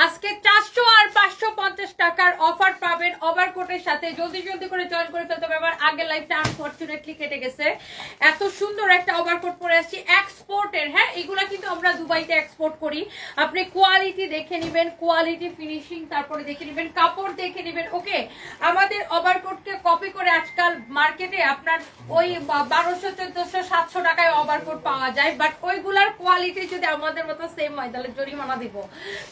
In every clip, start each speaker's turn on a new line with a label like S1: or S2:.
S1: আজকে 400 আর 550 টাকার অফার পাবেন ওভারকোটের সাথে। জলদি জলদি করে জয়েন করে ফেলতে হবে। আমার আগের লাইফটা আনফরচুনেটলি কেটে গেছে। এত সুন্দর একটা ওভারকোট পরে আসছি এক্সপোর্টের। হ্যাঁ, এগুলা কিন্তু আমরা দুবাইতে এক্সপোর্ট করি। আপনি কোয়ালিটি দেখে নেবেন, কোয়ালিটি ফিনিশিং, তারপরে দেখে নেবেন, কাপড় দেখে নেবেন। ওকে, আমাদের ওভারকোটকে কপি করে আজকাল মার্কেটে আপনার ওই 1200, 1400, 700 টাকায় ওভারকোট পাওয়া যায়, বাট ওইগুলার কোয়ালিটি যদি আমাদের মতো সেম হয় তাহলে জরিমানা দিব।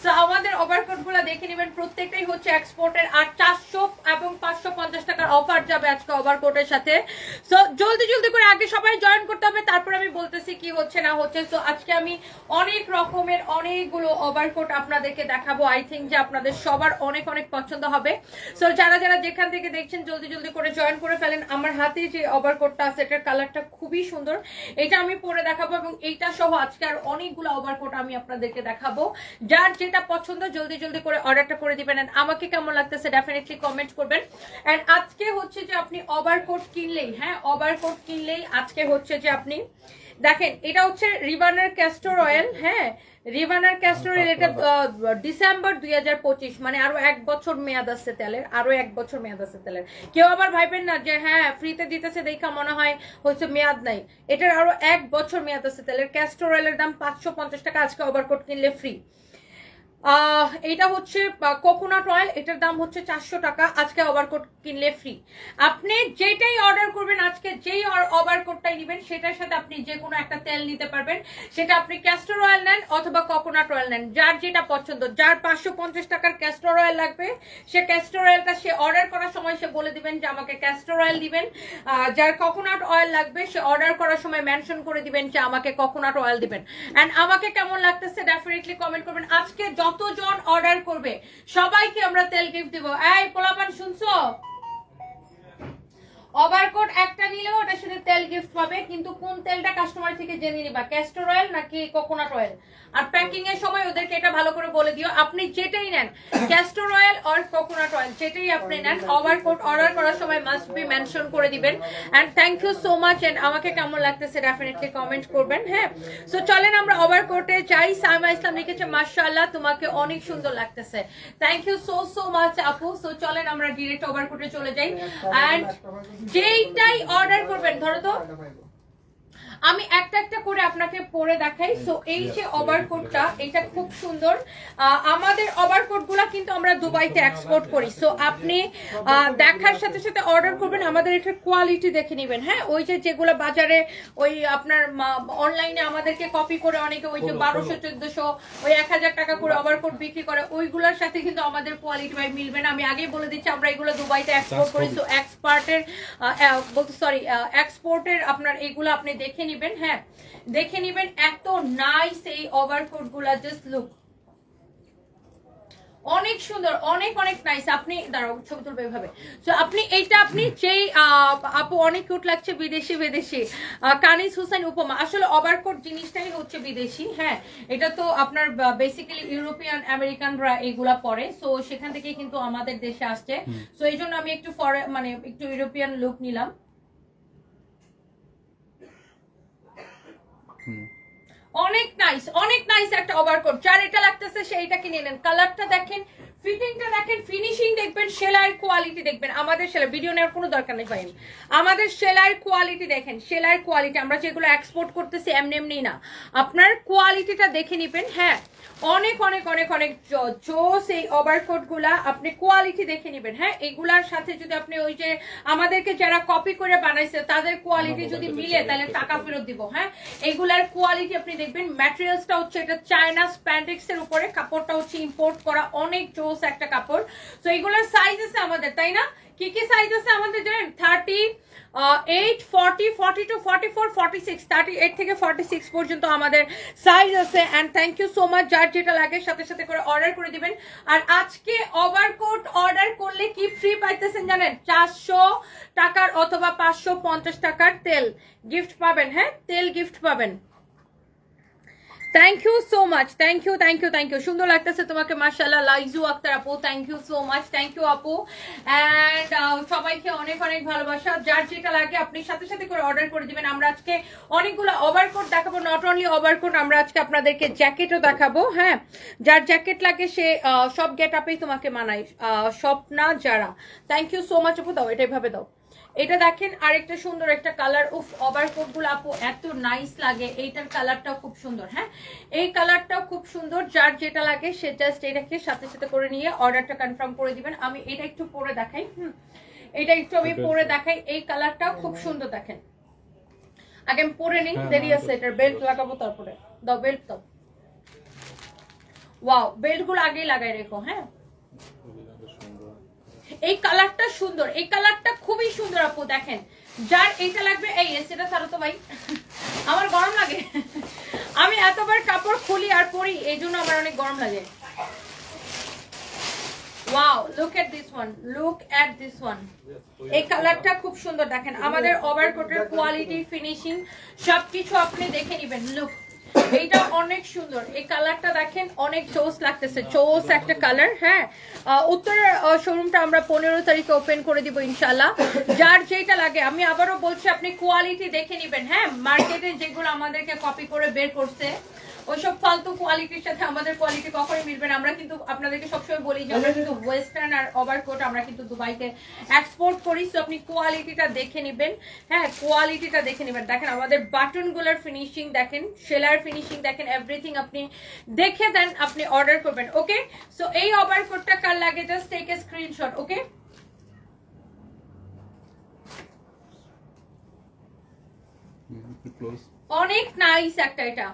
S1: তো আমাদের ওভারকোট গুলা দেখে নেবেন, প্রত্যেকটাই হচ্ছে এক্সপোর্টের। আর 400 এবং 550 টাকার অফার যাবে আজকে ওভারকোটের সাথে। সো জলদি জলদি করে আগে সবাই জয়েন করতে হবে, তারপর আমি বলতেছি কি হচ্ছে না হচ্ছে। সো আজকে আমি অনেক রকমের অনেকগুলো ওভারকোট আপনাদেরকে দেখাবো। আই থিঙ্ক যে আপনাদের সবার অনেক অনেক পছন্দ হবে। সো যারা যারা যেখান থেকে দেখছেন জলদি জলদি করে জয়েন করে ফেলেন। আমার হাতে যে ওভারকোটটা আছে এটার কালারটা খুবই সুন্দর, এটা আমি পরে দেখাবো এবং এইটা সহ আজকে আর অনেকগুলো ওভারকোট আমি আপনাদেরকে দেখাবো। যার যেটা পছন্দ জলদি জলদি করে অর্ডারটা করে দিবেন। এন্ড আমাকে কেমন লাগতেছে ডেফিনেটলি কমেন্ট করবেন। এন্ড আজকে হচ্ছে যে আপনি ওভারকোট কিনলেই, হ্যাঁ ওভারকোট কিনলেই আজকে হচ্ছে যে আপনি দেখেন এটা হচ্ছে রিভানের ক্যাস্টর অয়েল। হ্যাঁ, রিভানার ক্যাস্টর অয়েল, এটা ডিসেম্বর 2025, মানে আরো 1 বছর মেয়াদ আছে তেলের, আরো 1 বছর মেয়াদ আছে তেলের। কেউ আবার ভাইবেন না যে হ্যাঁ ফ্রিতে দিতেছে দেখা মনে হয় হচ্ছে মেয়াদ নাই, এটার আরো 1 বছর মেয়াদ আছে তেলের। ক্যাস্টর অয়েলের দাম 550 টাকা, আজকে ওভারকোট কিনলে ফ্রি। এটা হচ্ছে কোকোনাট অয়েল, এটার দাম হচ্ছে 400 টাকা, আজকে ওভারকোট কিনলে ফ্রি। আপনি যেটাই অর্ডার করবেন আজকে, যেই ওভারকোটটাই নেবেন সেটার সাথে আপনি যে কোনো একটা তেল নিতে পারবেন। সেটা আপনি ক্যাস্টর অয়েল নেন অথবা কোকোনাট অয়েল নেন, যার যেটা পছন্দ। যার 550 টাকার ক্যাস্টর অয়েল লাগবে সে ক্যাস্টর অয়েলটা সে অর্ডার করার সময় সে বলে দিবেন যে আমাকে ক্যাস্টর অয়েল দিবেন। যার কোকোনাট অয়েল লাগবে সে অর্ডার করার সময় মেনশন করে দিবেন যে আমাকে কোকোনাট অয়েল দিবেন। এন্ড আমাকে কেমন লাগতেছে ডেফিনেটলি কমেন্ট করবেন। আজকে যতজন অর্ডার করবে সবাইকে আমরা তেল গিফট দিব। এই পোলাপান শুনছো? ওভারকোট একটা নিলেও ওটার সাথে তেল গিফট পাবে, কিন্তু কোন তেলটা কাস্টমার থেকে জেনে নিবা, ক্যাস্টর অয়েল নাকি কোকোনাট অয়েল। আর প্যাকিং এর সময় ওদেরকে এটা ভালো করে বলে দিও, আপনি যেটাই নেন ক্যাস্টর অয়েল আর কোকোনাট অয়েল যেটাই আপনি নেন, ওভারকোট অর্ডার করার সময় মাস্ট বি মেনশন করে দিবেন। And thank you so much. And আমাকে কেমন লাগতেছে ডেফিনেটলি কমেন্ট করবেন। হ্যাঁ, সো চলেন আমরা ওভারকোটে যাই। সাইমা ইসলাম লিখেছে মাশাআল্লাহ তোমাকে অনেক সুন্দর লাগতেছে, thank you so so much আপু। সো চলেন আমরা ডিরেক্ট ওভারকোটে চলে যাই। এন্ড যেইটাই অর্ডার করবেন, ধরো তো আমি একটা একটা করে আপনাকে পরে দেখাই। সো এই যে ওভারকোটটা, এটা খুব সুন্দর। আমাদের ওভারকোট গুলা কিন্তু আমরা দুবাইতে এক্সপোর্ট করি। সো আপনি দেখার সাথে সাথে অর্ডার করবেন, আমাদের এটার কোয়ালিটি দেখে নেবেন। হ্যাঁ, ওই যে যেগুলো বাজারে ওই আপনার অনলাইনে আমাদেরকে কপি করে অনেকে ওই যে 1200, 1400, ওই 1000 টাকা করে ওভারকোট বিক্রি করে, ওইগুলোর সাথে কিন্তু আমাদের কোয়ালিটি ভাই মিলবে না। আমি আগেই বলে দিচ্ছি আমরা এগুলো দুবাইতে এক্সপোর্ট করি। সো এক্সপোর্টের আপনার এগুলো আপনি দেখে নিবেন। হ্যাঁ, দেখে নিবেন, এত নাইস এই ওভারকোট গুলা, জাস্ট লুক, অনেক সুন্দর, অনেক অনেক নাইস। আপনি দাঁড়াও ছবি তুলবে এভাবে। তো আপনি এইটা আপনি যেই আপু অনেক কিউট লাগছে, বিদেশি বিদেশি কানিজ হুসেন উপমা। আসলে ওভারকোট জিনিসটাই হচ্ছে বিদেশি। হ্যাঁ, এটা তো আপনার বেসিক্যালি ইউরোপিয়ান আমেরিকানরা এগুলা পরে, সো সেখান থেকে কিন্তু আমাদের দেশে আসছে। সো এই জন্য আমি একটু মানে একটু ইউরোপিয়ান লুক নিলাম। অনেক নাইস, অনেক নাইস একটা ওভারকোট। যার এটা লাগতেছে সেইটা কিনে নেন। কালারটা দেখেন, ফিটিংটা দেখেন, ফিনিশিং দেখবেন, সেলাইয়ের কোয়ালিটি দেখবেন। আমাদের সেলাই ভিডিও নেওয়ার কোনো দরকার নেই ভাই, আমাদের সেলাইয়ের কোয়ালিটি দেখেন, সেলাইয়ের কোয়ালিটি আমরা যেগুলো এক্সপোর্ট করতেছি এমনি এমনি না, আপনার কোয়ালিটিটা দেখে নিবেন। হ্যাঁ, অনেক অনেক অনেক অনেক জোস এই ওভারকোট গুলা, আপনি কোয়ালিটি দেখে নিবেন। হ্যাঁ, এগুলার সাথে যদি আপনি ওই যে আমাদেরকে যারা কপি করে বানাইছে তাদের কোয়ালিটি যদি মিলে তাহলে টাকা ফেরত দিব। হ্যাঁ, এগুলার কোয়ালিটি আপনি দেখবেন। ম্যাটেরিয়ালসটা হচ্ছে এটা চায়না স্প্যান্ডেক্স এর উপরে, কাপড়টা হচ্ছে ইম্পোর্ট করা, অনেক জোস একটা কাপড়। তো এগুলার সাইজ আছে আমাদের, তাই না? কি কি সাইজ আছে আমাদের জানেন? 38, 40, 42, 44, 46, 38 থেকে 46 পর্যন্ত আমাদের সাইজ আছে। And thank you so much. যার যেটা লাগে সাথে সাথে করে অর্ডার করে দিবেন। আর আজকে ওভারকোট অর্ডার করলে কি ফ্রি পাইতেছেন জানেন? 400 টাকার অথবা 550 টাকার তেল গিফট পাবেন। হ্যাঁ, তেল গিফট পাবেন। Thank you so much, thank you thank you thank you. সুন্দর লাগতেছে তোমাকে মাশাআল্লাহ লাইজু আক্তার আপু, thank you so much, thank you আপু। এন্ড সবাইকে অনেক অনেক ভালোবাসা। যার যেটা লাগে আপনি সাথে সাথে করে অর্ডার করে দিবেন। আমরা আজকে অনেকগুলো ওভারকোট দেখাবো, নট অনলি ওভারকোট, আমরা আজকে আপনাদেরকে জ্যাকেটও দেখাবো। হ্যাঁ, যার জ্যাকেট লাগে সে সব গেট আপেই তোমাকে মানায়, স্বপ্না যারা। থ্যাংক ইউ সো মাচ আপু, দাও এটা এভাবে দাও। এটা দেখেন আরেকটা সুন্দর একটা কালার, উফ ওভারকোট গুলো আপু এত নাইস লাগে। এইটার কালারটাও খুব সুন্দর। হ্যাঁ, এই কালারটাও খুব সুন্দর। যার যেটা লাগে সে জাস্ট এটাকে সাথে সাথে করে নিয়ে অর্ডারটা কনফার্ম করে দিবেন। আমি এটা একটু পরে দেখাই। এটা একটু আমি পরে দেখাই। এই কালারটা খুব সুন্দর, দেখেন। আগে আমি পরে নিই, দেরি আছে। এটার বেল্ট লাগাবো তারপরে। দাও বেল্ট দাও। ওয়াও, বেল্ট গুলো আগেই লাগাই রেখো। হ্যাঁ, এই কালারটা সুন্দর, এই কালারটা খুবই সুন্দর আপু। দেখেন যার এইটা লাগবে, এই সেটা ছাড়ো তো ভাই, আমার গরম লাগে। আমি এতবার কাপড় খুলি আর পরি, এই জন্য আমার অনেক গরম লাগে। Wow, look at this one, look at this one. এই কালারটা খুব সুন্দর। দেখেন আমাদের ওভারকোটের কোয়ালিটি, ফিনিশিং সবকিছু আপনি দেখে নেবেন। লুক, এইটা অনেক সুন্দর। এই কালারটা দেখেন অনেক চোস লাগতেছে, চোস একটা কালার। হ্যাঁ, উত্তরের শোরুমটা আমরা 15 তারিখে ওপেন করে দিব ইনশাল্লাহ। যার যেটা লাগে, আমি আবারও বলছি, আপনি কোয়ালিটি দেখে নেবেন। হ্যাঁ, মার্কেটে যেগুলো আমাদেরকে কপি করে বের করছে ওইসব ফালতু কোয়ালিটির সাথে আমাদের কোয়ালিটি কখনোই মিলবে না। আমরা কিন্তু আপনাদেরকে সবসময় বলি যে আমরা কিন্তু ওয়েস্টার্ন আর ওভারকোট আমরা কিন্তু দুবাইতে এক্সপোর্ট করি। তো আপনি কোয়ালিটিটা দেখে নেবেন। হ্যাঁ, কোয়ালিটিটা দেখে নেবেন। দেখেন আমাদের বাটনগুলোর ফিনিশিং দেখেন, সেলার ফিনিশিং দেখেন, এভরিথিং আপনি দেখে দেন, আপনি অর্ডার করবেন। ওকে, সো এই ওভারকোটটা কার লাগে জাস্ট টেক এ স্ক্রিনশট। ওকে, অনেক নাইস একটা। এটা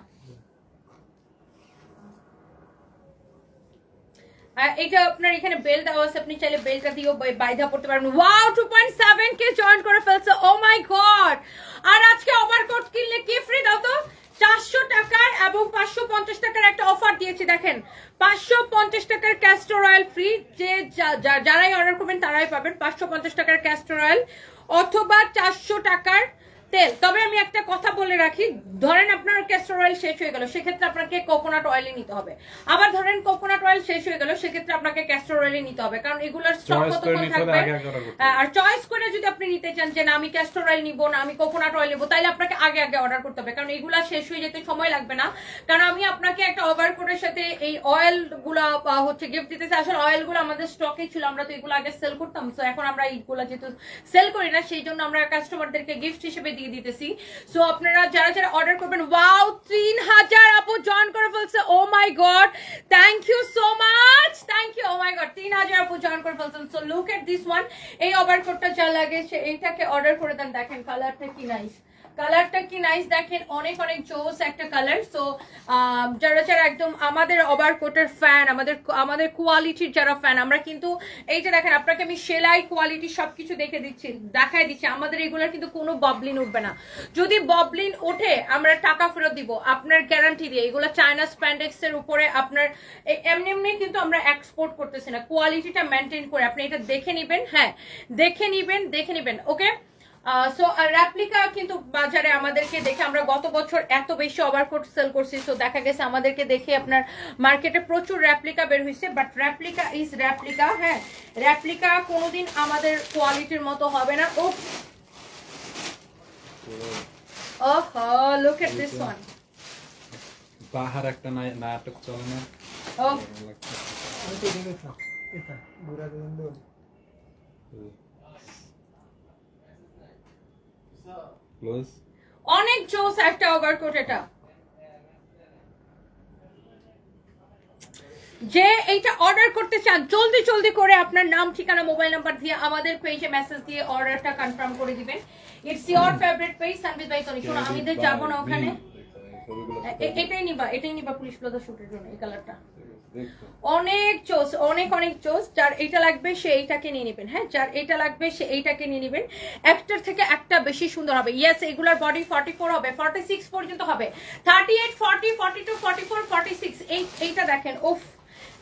S1: এটা আপনার এখানে বেল্ট দেওয়া আছে, আপনি চাইলে বেল্টটা দিয়েও বাইধা পড়তে পারবেন। ওয়াও, 2.7 কে জয়েন করে ফেলছে। Oh my god. আর আজকে ওভারকোট কিনলে কি ফ্রি দাও তো? 400 টাকার এবং 550 টাকার একটা অফার দিয়েছি। দেখেন 550 টাকার ক্যাস্টর অয়েল ফ্রি, যে যারাই অর্ডার করবেন তারাই পাবেন 550 টাকার ক্যাস্টর অয়েল অথবা 400 টাকার তেল। তবে আমি একটা কথা বলে রাখি, ধরেন আপনার ক্যাস্টর অয়েল শেষ হয়ে গেল, সেক্ষেত্রে আপনাকে কোকোনাট অয়েলই নিতে হবে। আবার ধরেন কোকোনাট অয়েল শেষ হয়ে গেল, সেক্ষেত্রে আপনাকে ক্যাস্টর অয়েলই নিতে হবে, কারণ এগুলোর স্টক কতক্ষণ থাকবে। আর চয়েস করে যদি আপনি নিতে চান যে না আমি ক্যাস্টর অয়েল নিবো না আমি কোকোনাট অয়েল নিবো, তাহলে আপনাকে আগে আগে অর্ডার করতে হবে, কারণ এগুলা শেষ হয়ে যেতে সময় লাগবে না। কারণ আমি আপনাকে একটা ওভারকোটের সাথে এই অয়েল গুলা হচ্ছে গিফট দিতেছি। আসলে অয়েল গুলো আমাদের স্টকে ছিল, আমরা তো এগুলো আগে সেল করতাম। তো এখন আমরা এইগুলো যেহেতু সেল করি না, সেই জন্য আমরা কাস্টমারদেরকে গিফট হিসেবে দিয়ে দিতেছি। সো আপনারা যারা যারা অর্ডার করবেন, ওয়াও 3000 আপু জয়েন করে ফেলছে। Oh my God, thank you so much, thank you. Oh my God, 3000 আপু জয়েন করে ফেলছেন। So look at this one. এই ওভারকোটটা যা লাগে সে এইটাকে অর্ডার করে দেন। দেখেন কালারটা কি নাইস, কালারটা কি নাইস দেখেন, অনেক অনেক জোস একটা কালার। সো যারা যারা একদম আমাদের ওভারকোটের ফ্যান, আমাদের কোয়ালিটির যারা ফ্যান, আমরা কিন্তু এই যে দেখেন আপনাকে আমি সেলাই কোয়ালিটি সবকিছু দেখাই দিচ্ছি। আমাদের এগুলোর কিন্তু কোনো ববলিন উঠবে না। যদি ববলিন ওঠে আমরা টাকা ফেরত দিব, আপনার গ্যারান্টি দিয়ে। এগুলো চায়না স্প্যান্ডেক্স এর উপরে আপনার এমনি এমনি কিন্তু আমরা এক্সপোর্ট করতেছি না, কোয়ালিটিটা মেনটেন করে আপনি এটা দেখে নিবেন। হ্যাঁ, দেখে নিবেন। ওকে, সো রেপ্লিকা কিন্তু বাজারে আমাদেরকে দেখে, আমরা গত বছর এত বেশি ওভারকোট সেল করছি। সো দেখা গেছে আমাদেরকে দেখে আপনার মার্কেটে প্রচুর রেপ্লিকা বের হয়েছে, বাট রেপ্লিকা ইজ রেপ্লিকা। হ্যাঁ, রেপ্লিকা কোনোদিন আমাদের কোয়ালিটির মতো হবে না। ওহো, লুক এট দিস ওয়ান।
S2: বাহার একটা নাটক চলে না।
S1: ও অনেক জোস একটা ওভারকোট। এটা যে এইটা অর্ডার করতে চান জলদি জলদি করে আপনার নাম ঠিকানা মোবাইল নাম্বার দিয়ে আমাদের পেজে মেসেজ দিয়ে অর্ডারটা কনফার্ম করে দিবেন। ইটস ইওর ফেভারিট পেজ সানবিজ বাই তনি। শোনো, আমি যাব না ওখানে, এটাই নিবা পুলিশ প্লাজা শুটের জন্য। এই কালারটা অনেক চোস, অনেক চোস। যার এটা লাগবে সে এইটাকে নিয়ে নেবেন। হ্যাঁ, যার এটা লাগবে সে এইটাকে নিয়ে নেবেন। একটার থেকে একটা বেশি সুন্দর হবে। ইয়েস, এগুলার বডি 44 হবে, 46 পর্যন্ত হবে, 38, 40, 42, 44, 46। এইটা দেখেন, of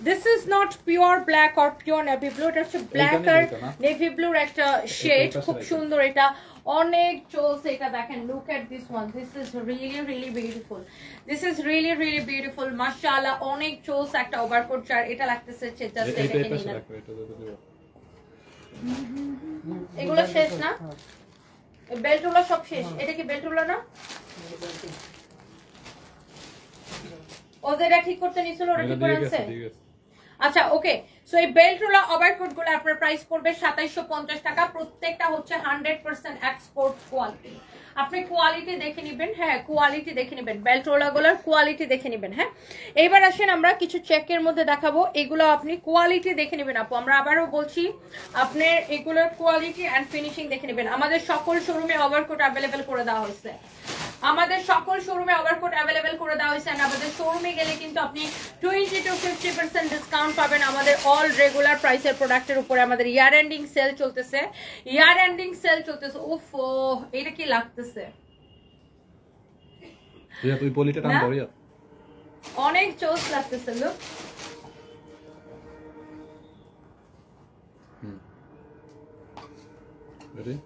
S1: this is not pure black or pure navy blue, এটা হচ্ছে ব্ল্যাক আর নেভি ব্লুর একটা শেড, খুব সুন্দর এটা, অনেক চলছে এটা দেখেন। Look at this one, this is really beautiful, this is really beautiful মাশাআল্লাহ, অনেক চলছে একটা ওভারকোট চার, এটা লাগতেছে জাস্ট এটাকে নিলাম। এগুলো শেষ না, বেল্টগুলো সব শেষ, এটা কি বেল্টগুলো না? ওদের ঠিক করতে নিছিল, ওরা ঠিক করে আনছে। আচ্ছা ওকে, সো এই বেল্ট রোলা ওভারকোট গুলো আপনার প্রাইস পড়বে 2750 টাকা, প্রত্যেকটা হচ্ছে 100% এক্সপোর্ট কোয়ালিটি। আপনি কোয়ালিটি দেখে নেবেন, হ্যাঁ কোয়ালিটি দেখে নেবেন, বেল্ট রোলা গুলোর কোয়ালিটি দেখে নেবেন। হ্যাঁ এইবার আসেন আমরা কিছু চেকের মধ্যে দেখাবো, এগুলো আপনি কোয়ালিটি দেখে নেবেন আপু। আমরা আবারও বলছি আপনার এগুলোর কোয়ালিটি এন্ড ফিনিশিং দেখে নেবেন। আমাদের সকল শোরুমে ওভারকোট অ্যাভেলেবেল করে দেওয়া হয়েছে, আমাদের সকল শোরুমে ওভারকোট অ্যাভেলেবেল করে দেওয়া হয়েছে। আমাদের শোরুমে গেলে কিন্তু আপনি 20 to 50% ডিসকাউন্ট পাবেন আমাদের অল রেগুলার প্রাইসের প্রোডাক্টের উপরে। আমাদের ইয়ার এন্ডিং সেল চলতেছে, ইয়ার এন্ডিং সেল চলতেছে। উফ এটা কি লাগতেছে,
S2: তুই পলিটা টান দাও ইয়ার,
S1: অনেক চোস লাগতেছে। লুক
S2: রেডি,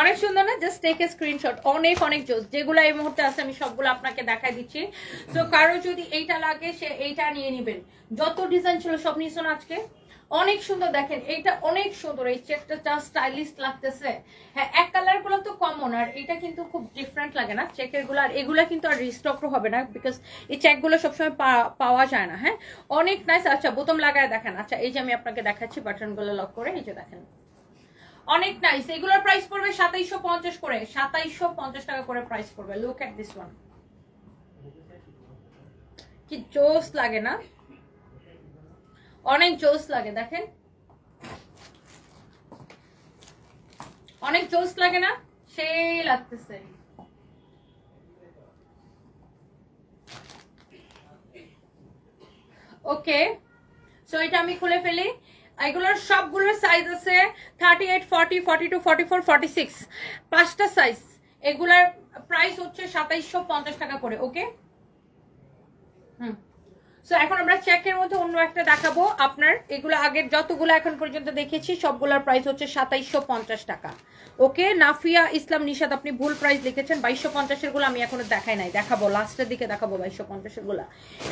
S1: অনেক সুন্দর না? জাস্ট টেক এ স্ক্রিনশট, অনেক জোস। যেগুলো এই মুহূর্তে আছে আমি সবগুলো আপনাকে দেখাই দিচ্ছি। তো কারো যদি এইটা লাগে সে এইটা নিয়ে নেবেন, যত ডিজাইন ছিল সব নিয়েছেন আজকে, অনেক সুন্দর দেখেন, এইটা অনেক সুন্দর, এই চেকটা যা স্টাইলিশ লাগতেছে। হ্যাঁ এক কালার গুলো তো কমন, আর এটা কিন্তু খুব ডিফারেন্ট লাগে না চেকের গুলো, আর এগুলা কিন্তু আর রিস্টকও হবে না, বিকজ এই চেক গুলো সবসময় পাওয়া যায় না। হ্যাঁ অনেক নাইস। আচ্ছা বোতাম লাগায় দেখেন, আচ্ছা এই যে আমি আপনাকে দেখাচ্ছি বাটন গুলো লক করে, এই যে দেখেন অনেক নাইস। এগুলোর প্রাইস পড়বে 2750 করে, 2750 টাকা করে প্রাইস পড়বে। লুক এট দিস ওয়ান, কি জোস লাগে না? অনেক জোস লাগে দেখেন, অনেক জোস লাগে না? সেই লাগতেছে। ওকে সো এটা আমি খুলে ফেলি। এগুলোর সবগুলোর সাইজ আছে 38, 40, 42, 44, 46, পাঁচটা সাইজ। এগুলার প্রাইস হচ্ছে 2750 টাকা করে। ওকে সো এখন আমরা চেকের মধ্যে অন্য একটা দেখাবো আপনার। এগুলো আগের যতগুলো এখন পর্যন্ত দেখেছি সবগুলোর প্রাইস হচ্ছে 2750 টাকা। ওকে নাফিয়া ইসলাম নিশাদ, আপনি ভুল প্রাইস লিখেছেন, 2250 এর গুলো আমি এখনো দেখাই নাই, দেখাবো লাস্টের দিকে দেখাবো 2250 এর গুলা।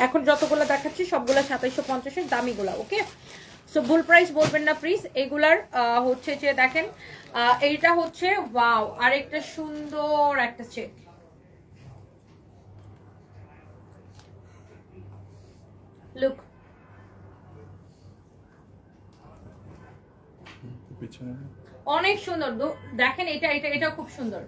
S1: এখন যতগুলো দেখাচ্ছি সবগুলো 2750 এর দামি গুলা। ওকে সো ভুল প্রাইস বলবেন না প্লিজ। এগুলার হচ্ছে যে দেখেন এইটা হচ্ছে ওয়াও, আর একটা সুন্দর একটা চেক, লুক অনেক সুন্দর দেখেন, এটা এটা এটা খুব সুন্দর।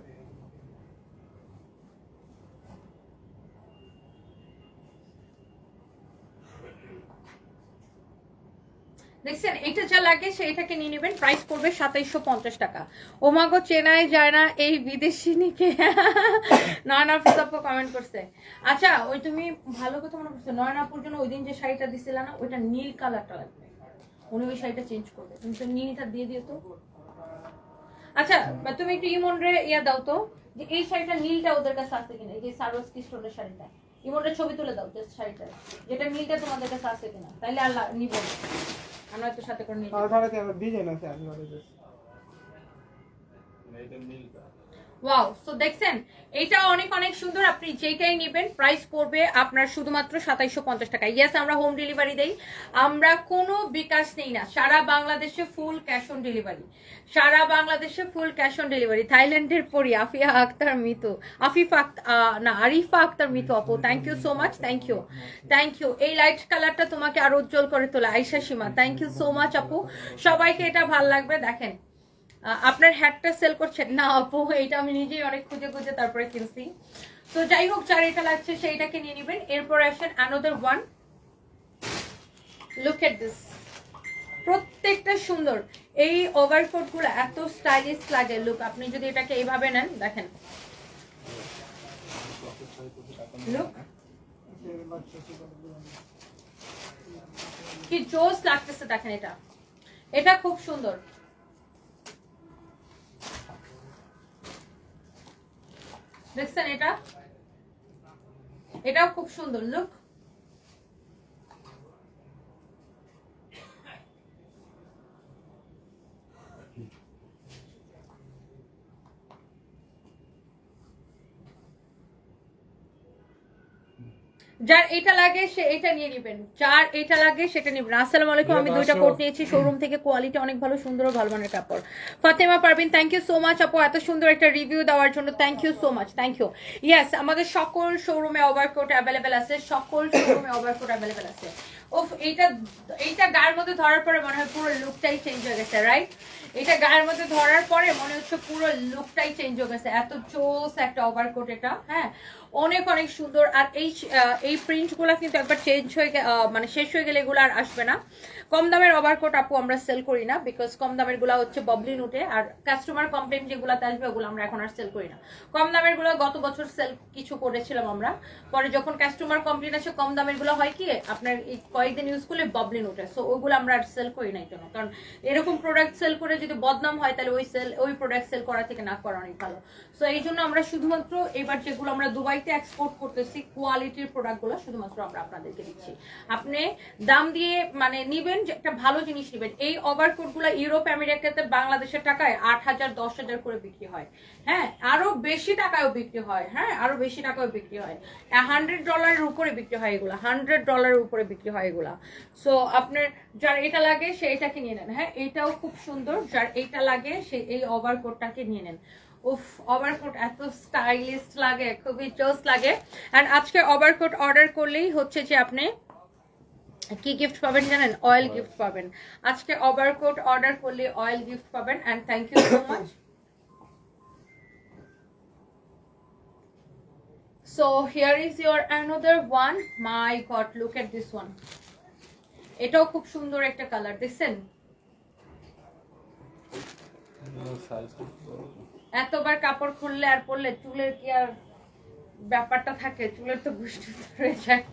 S1: দেখছেন এটা যা লাগে সেইটাকে নিয়ে নেবেন, প্রাইস পড়বে 2750 টাকা। ওমাগো চেনাই যায় না এই বিদেশিনীকে, নয়ন আপু কমেন্ট করছে। আচ্ছা ওই তুমি ভালো কথা মনে করছো, নয়ন আপুর জন্য ওই দিন যে শাড়িটা দিছিল না ওইটা নীল কালারটা লাগবে, উনি ওই শাড়িটা চেঞ্জ করবে, তুমি তো নীলটা দিয়ে দিও তো। আচ্ছা তুমি একটু ইমনরে ইয়া দাও তো, যে এই শাড়িটা নীলটা ওদের কাছে আছে কিনা, এই যে সারোস্কি স্টোনের শাড়িটা, ইমনরে ছবি তুলে দাও জাস্ট শাড়িটা, যেটা নীলটা তোমাদের কাছে আছে কিনা, তাইলে আর নিব না, আমরা তো সাথে করে নিব।
S3: ডিজাইন আছে আপনাদের
S1: ওয়াও সো দেখছেন এটা অনেক সুন্দর, আপনি যেটাই নেবেন প্রাইস পড়বে আপনার শুধুমাত্র 2750 টাকা। ইয়েস আমরা হোম ডেলিভারি দেই, আমরা কোনো বিকাশ নেই না, সারা বাংলাদেশে ফুল ক্যাশ অন ডেলিভারি, সারা বাংলাদেশে ফুল ক্যাশ অন ডেলিভারি। থাইল্যান্ডের পরি আফিয়া আক্তার মিতু, আরিফা আক্তার মিতু আপু, thank you so much, thank you. এই লাইট কালারটা তোমাকে আরো উজ্জ্বল করে তোলা, Ayesha Sima, thank you so much আপু, সবাইকে এটা ভালো লাগবে। দেখেন আপনার হ্যাটটা সেল করছেন না আপু, এটা আমি নিজেই অনেক খুঁজে তারপরে কিনছি। তো যাই হোক যার এটা লাগছে সেইটাকে নিয়ে নেবেন। এরপর আসেন another one, look at this, প্রত্যেকটা সুন্দর। এই ওভারকোট গুলো এত স্টাইলিশ লাগে, লুক আপনি যদি এটাকে এইভাবে নেন দেখেন, লুক কি জোস লাগতেছে দেখেন, এটা খুব সুন্দর। দেখছেন এটা এটাও খুব সুন্দর লুক। যার এটা লাগে সে এটা নিয়ে নেবেন, যার এটা লাগে সেটা নেবেন। আসসালামু আলাইকুম, আমি দুইটা কোট নিয়েছি শোরুম থেকে, কোয়ালিটি অনেক ভালো, সুন্দর ও ভালো মানের কাপড়। Fatema Parvin, thank you so much আপু এত সুন্দর একটা রিভিউ দেওয়ার জন্য, thank you so much, thank you. Yes, আমাদের সকল শোরুমে ওভারকোট অ্যাভেলেবেল আছে, সকল শোরুমে ওভারকোট অ্যাভেলেবেল আছে। ওফ, এইটা গায়ের মধ্যে ধরার পরে মনে হয় পুরো লুকটাই চেঞ্জ হয়ে গেছে, রাইট? এটা গায়ের মধ্যে ধরার পরে মনে হচ্ছে পুরো লুকটাই চেঞ্জ হয়ে গেছে, এত জোস একটা ওভারকোট এটা। হ্যাঁ, অনেক অনেক সুন্দর। আর এই প্রিন্ট গুলা কিন্তু একবার চেঞ্জ হয়ে মানে শেষ হয়ে গেলে এগুলো আর আসবে না। কম দামের ওভারকোট আপু আমরা সেল করি না, বিকজ কম দামের গুলা হচ্ছে ববলি নোটে, আর কাস্টমার কমপ্লেন যেগুলাতে আসবে ওগুলো আমরা এখন আর সেল করি না। কম দামের গুলো গত বছর সেল কিছু করেছিলাম আমরা, পরে যখন কাস্টমার কমপ্লেন আসে কম দামের গুলো হয় কি আপনার এই কয়েকদিন ইউজ করলে ববলি নোটে, সো ওইগুলো আমরা আর সেল করি না এই জন্য। কারণ এরকম প্রোডাক্ট সেল করে যদি বদনাম হয় তাহলে ওই প্রোডাক্ট সেল করা থেকে না করা অনেক ভালো। সো এই জন্য আমরা শুধুমাত্র এবার যেগুলো আমরা দুবাইতে এক্সপোর্ট করতেছি কোয়ালিটির প্রোডাক্টগুলো শুধুমাত্র আমরা আপনাদেরকে দিচ্ছি। আপনি দাম দিয়ে মানে নিবেন, যে একটা ভালো জিনিস নিবেন। এই ওভারকোটগুলো ইউরোপ আমেরিকাতে বাংলাদেশের টাকায় 8,000 10,000 করে বিক্রি হয়। হ্যাঁ, আরো বেশি টাকায়ও বিক্রি হয়। হ্যাঁ, আরো বেশি টাকায়ও বিক্রি হয়, $100 উপরে বিক্রি হয় এগুলা, $100 উপরে বিক্রি হয় এগুলা। সো আপনার যার এটা লাগে সে এটাকে নিয়ে নেন। হ্যাঁ, এটাও খুব সুন্দর, যার এইটা লাগে সে এই ওভারকোটটাকে নিয়ে নেন। উফ, ওভারকোট এত স্টাইলিশ লাগে, খুবই জোস লাগে। এন্ড আজকে ওভারকোট অর্ডার করলেই হচ্ছে যে আপনি কি গিফট পাবেন জানেন? অয়েল গিফট পাবেন। আজকে ওভারকোট অর্ডার করলে অয়েল গিফট পাবেন। And thank you so much. So here is your another one. My God, look at this one. এটাও খুব সুন্দর একটা কালার, দেখছেন? এতবার কাপড় খুললে আর পরলে চুলের কি আর ব্যাপারটা থাকে? চুলের তো গুষ্টি হয়ে যায়।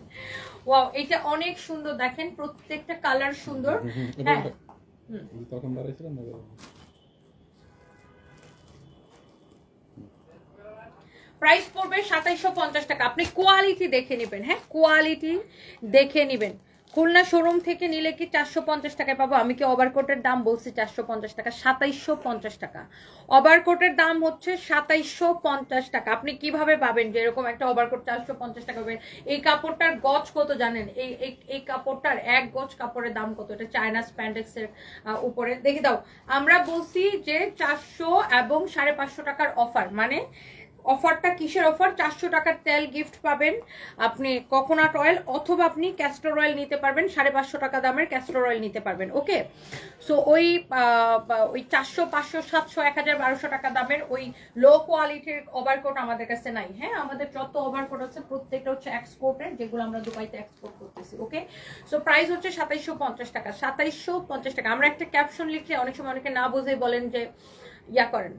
S1: ওয়াও, এটা অনেক সুন্দর, দেখেন প্রত্যেকটা কালার সুন্দর। হ্যাঁ,
S2: তখন দাঁড়াইছিলাম না।
S1: প্রাইস পড়বে 2750 টাকা। আপনি কোয়ালিটি দেখে নেবেন। হ্যাঁ, কোয়ালিটি দেখে নেবেন। খুলনা শোরুম থেকে নিলে কি 450 টাকায় পাবো? আমি কি ওভারকোটের দাম বলছি 450 টাকা? 2750 টাকা। ওভারকোটের দাম হচ্ছে 2750 টাকা। আপনি কিভাবে পাবেন যে এরকম একটা ওভারকোট 450 টাকা পাবেন? এই কাপড়টার গজ কত জানেন? এই কাপড়টার এক গজ কাপড়ের দাম কত? এটা চায়না স্প্যান্ডেক্সের উপরে। দেখে দাও, আমরা বলছি যে 400 এবং 550 টাকার অফার। মানে অফারটা কিসের অফার? 400 টাকার তেল গিফট পাবেন আপনি, কোকোনাট অয়েল, অথবা আপনি ক্যাস্টর অয়েল নিতে পারবেন, 550 টাকা দামের ক্যাস্টর অয়েল নিতে পারবেন। ওকে, সো ওই 400 500 700 1000 1200 টাকা দামের ওই লো কোয়ালিটির ওভারকোট আমাদের কাছে নাই। হ্যাঁ, আমাদের যত ওভারকোট আছে প্রত্যেকটা হচ্ছে এক্সপোর্টের, যেগুলো আমরা দুবাইতে এক্সপোর্ট করতেছি। ওকে, সো প্রাইস হচ্ছে 2750 টাকা। 2750 টাকা। আমরা একটা ক্যাপশন লিখলে অনেক সময় অনেকে না বুঝেই বলেন যে ইয়া করেন,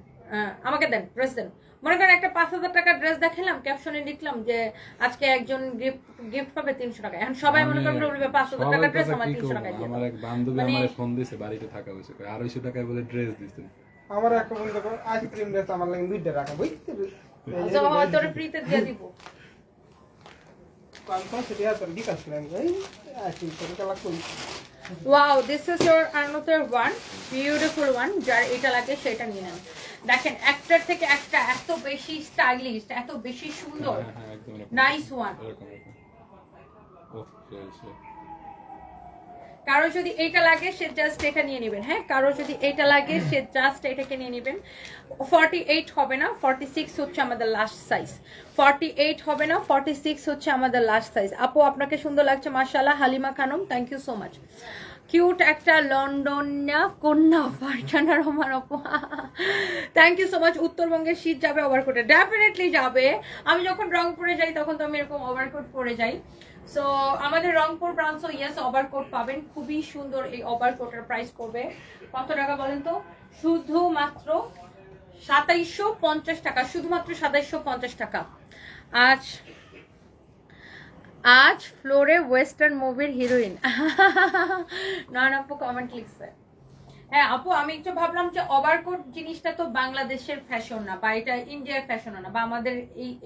S1: আমাকে দেন, ড্রেস দেন। মনে করেন একটা 5000 টাকার ড্রেস দেখালাম, ক্যাপশনে লিখলাম যে আজকে একজন গিফট পাবে 300 টাকা। এখন সবাই মনে করেন 5000 টাকার ড্রেস আমার 300 টাকায় দিয়ে।
S2: আমার এক বান্ধবী আমারে ফোন দিছে, বাড়িতে থাকা হইছে, 250 টাকায় বলে ড্রেস দিছে।
S3: আমার একটা বন্ধু করে আইসক্রিম ড্রেস আমার লাগে 2টা টাকা, বুঝতে
S1: আচ্ছা, তোর ফ্রিতে দিয়ে দিব।
S3: কনফার্ম সেটা তোর বিকাশ করেন ভাই, আইসক্রিম করে কালা করি।
S1: Wow, this is your another one, beautiful one. যার এটা লাগে সেটা নিয়ে নেন। দেখেন একটার থেকে একটা এত বেশি স্টাইলিশ, এত বেশি সুন্দর, নাইস ওয়ান। কারো যদি এটা লাগে সে জাস্ট এটা নিয়ে নেবেন। হ্যাঁ, কারো যদি এটা লাগে সে জাস্ট এটাকে নিয়ে নেবেন। 48 হবে না, 46 হচ্ছে আমাদের লাস্ট সাইজ। 48 হবে না, 46 হচ্ছে আমাদের লাস্ট সাইজ। আপু আপনাকে সুন্দর লাগছে মাশাআল্লাহ। Halima Khanam, thank you so much. Cute একটা লন্ডনিয়া কন্যা ফারজানা রহমান আপু, থ্যাংক ইউ সো মাচ। উত্তরবঙ্গের শীত যাবে ওভারকোটে? ডেফিনেটলি যাবে। আমি যখন রংপুরে যাই তখন তো আমি এরকম ওভারকোট পরে যাই। সো আমাদের রংপুর ব্রাঞ্চও ইয়েস ওভারকোট পাবেন, খুবই সুন্দর। এই ওভারকোটের প্রাইস পড়বে কত টাকা বলেন তো? শুধুমাত্র 2750 টাকা, শুধুমাত্র 2750 টাকা। আজ ফ্লোরে ওয়েস্টার্ন মুভির হিরোইন, নয়ন আপু কমেন্ট লিখছে। হ্যাঁ আপু, আমি একটু ভাবলাম যে ওভারকোট জিনিসটা তো বাংলাদেশের ফ্যাশন না, বা এটা ইন্ডিয়ার ফ্যাশন না, বা আমাদের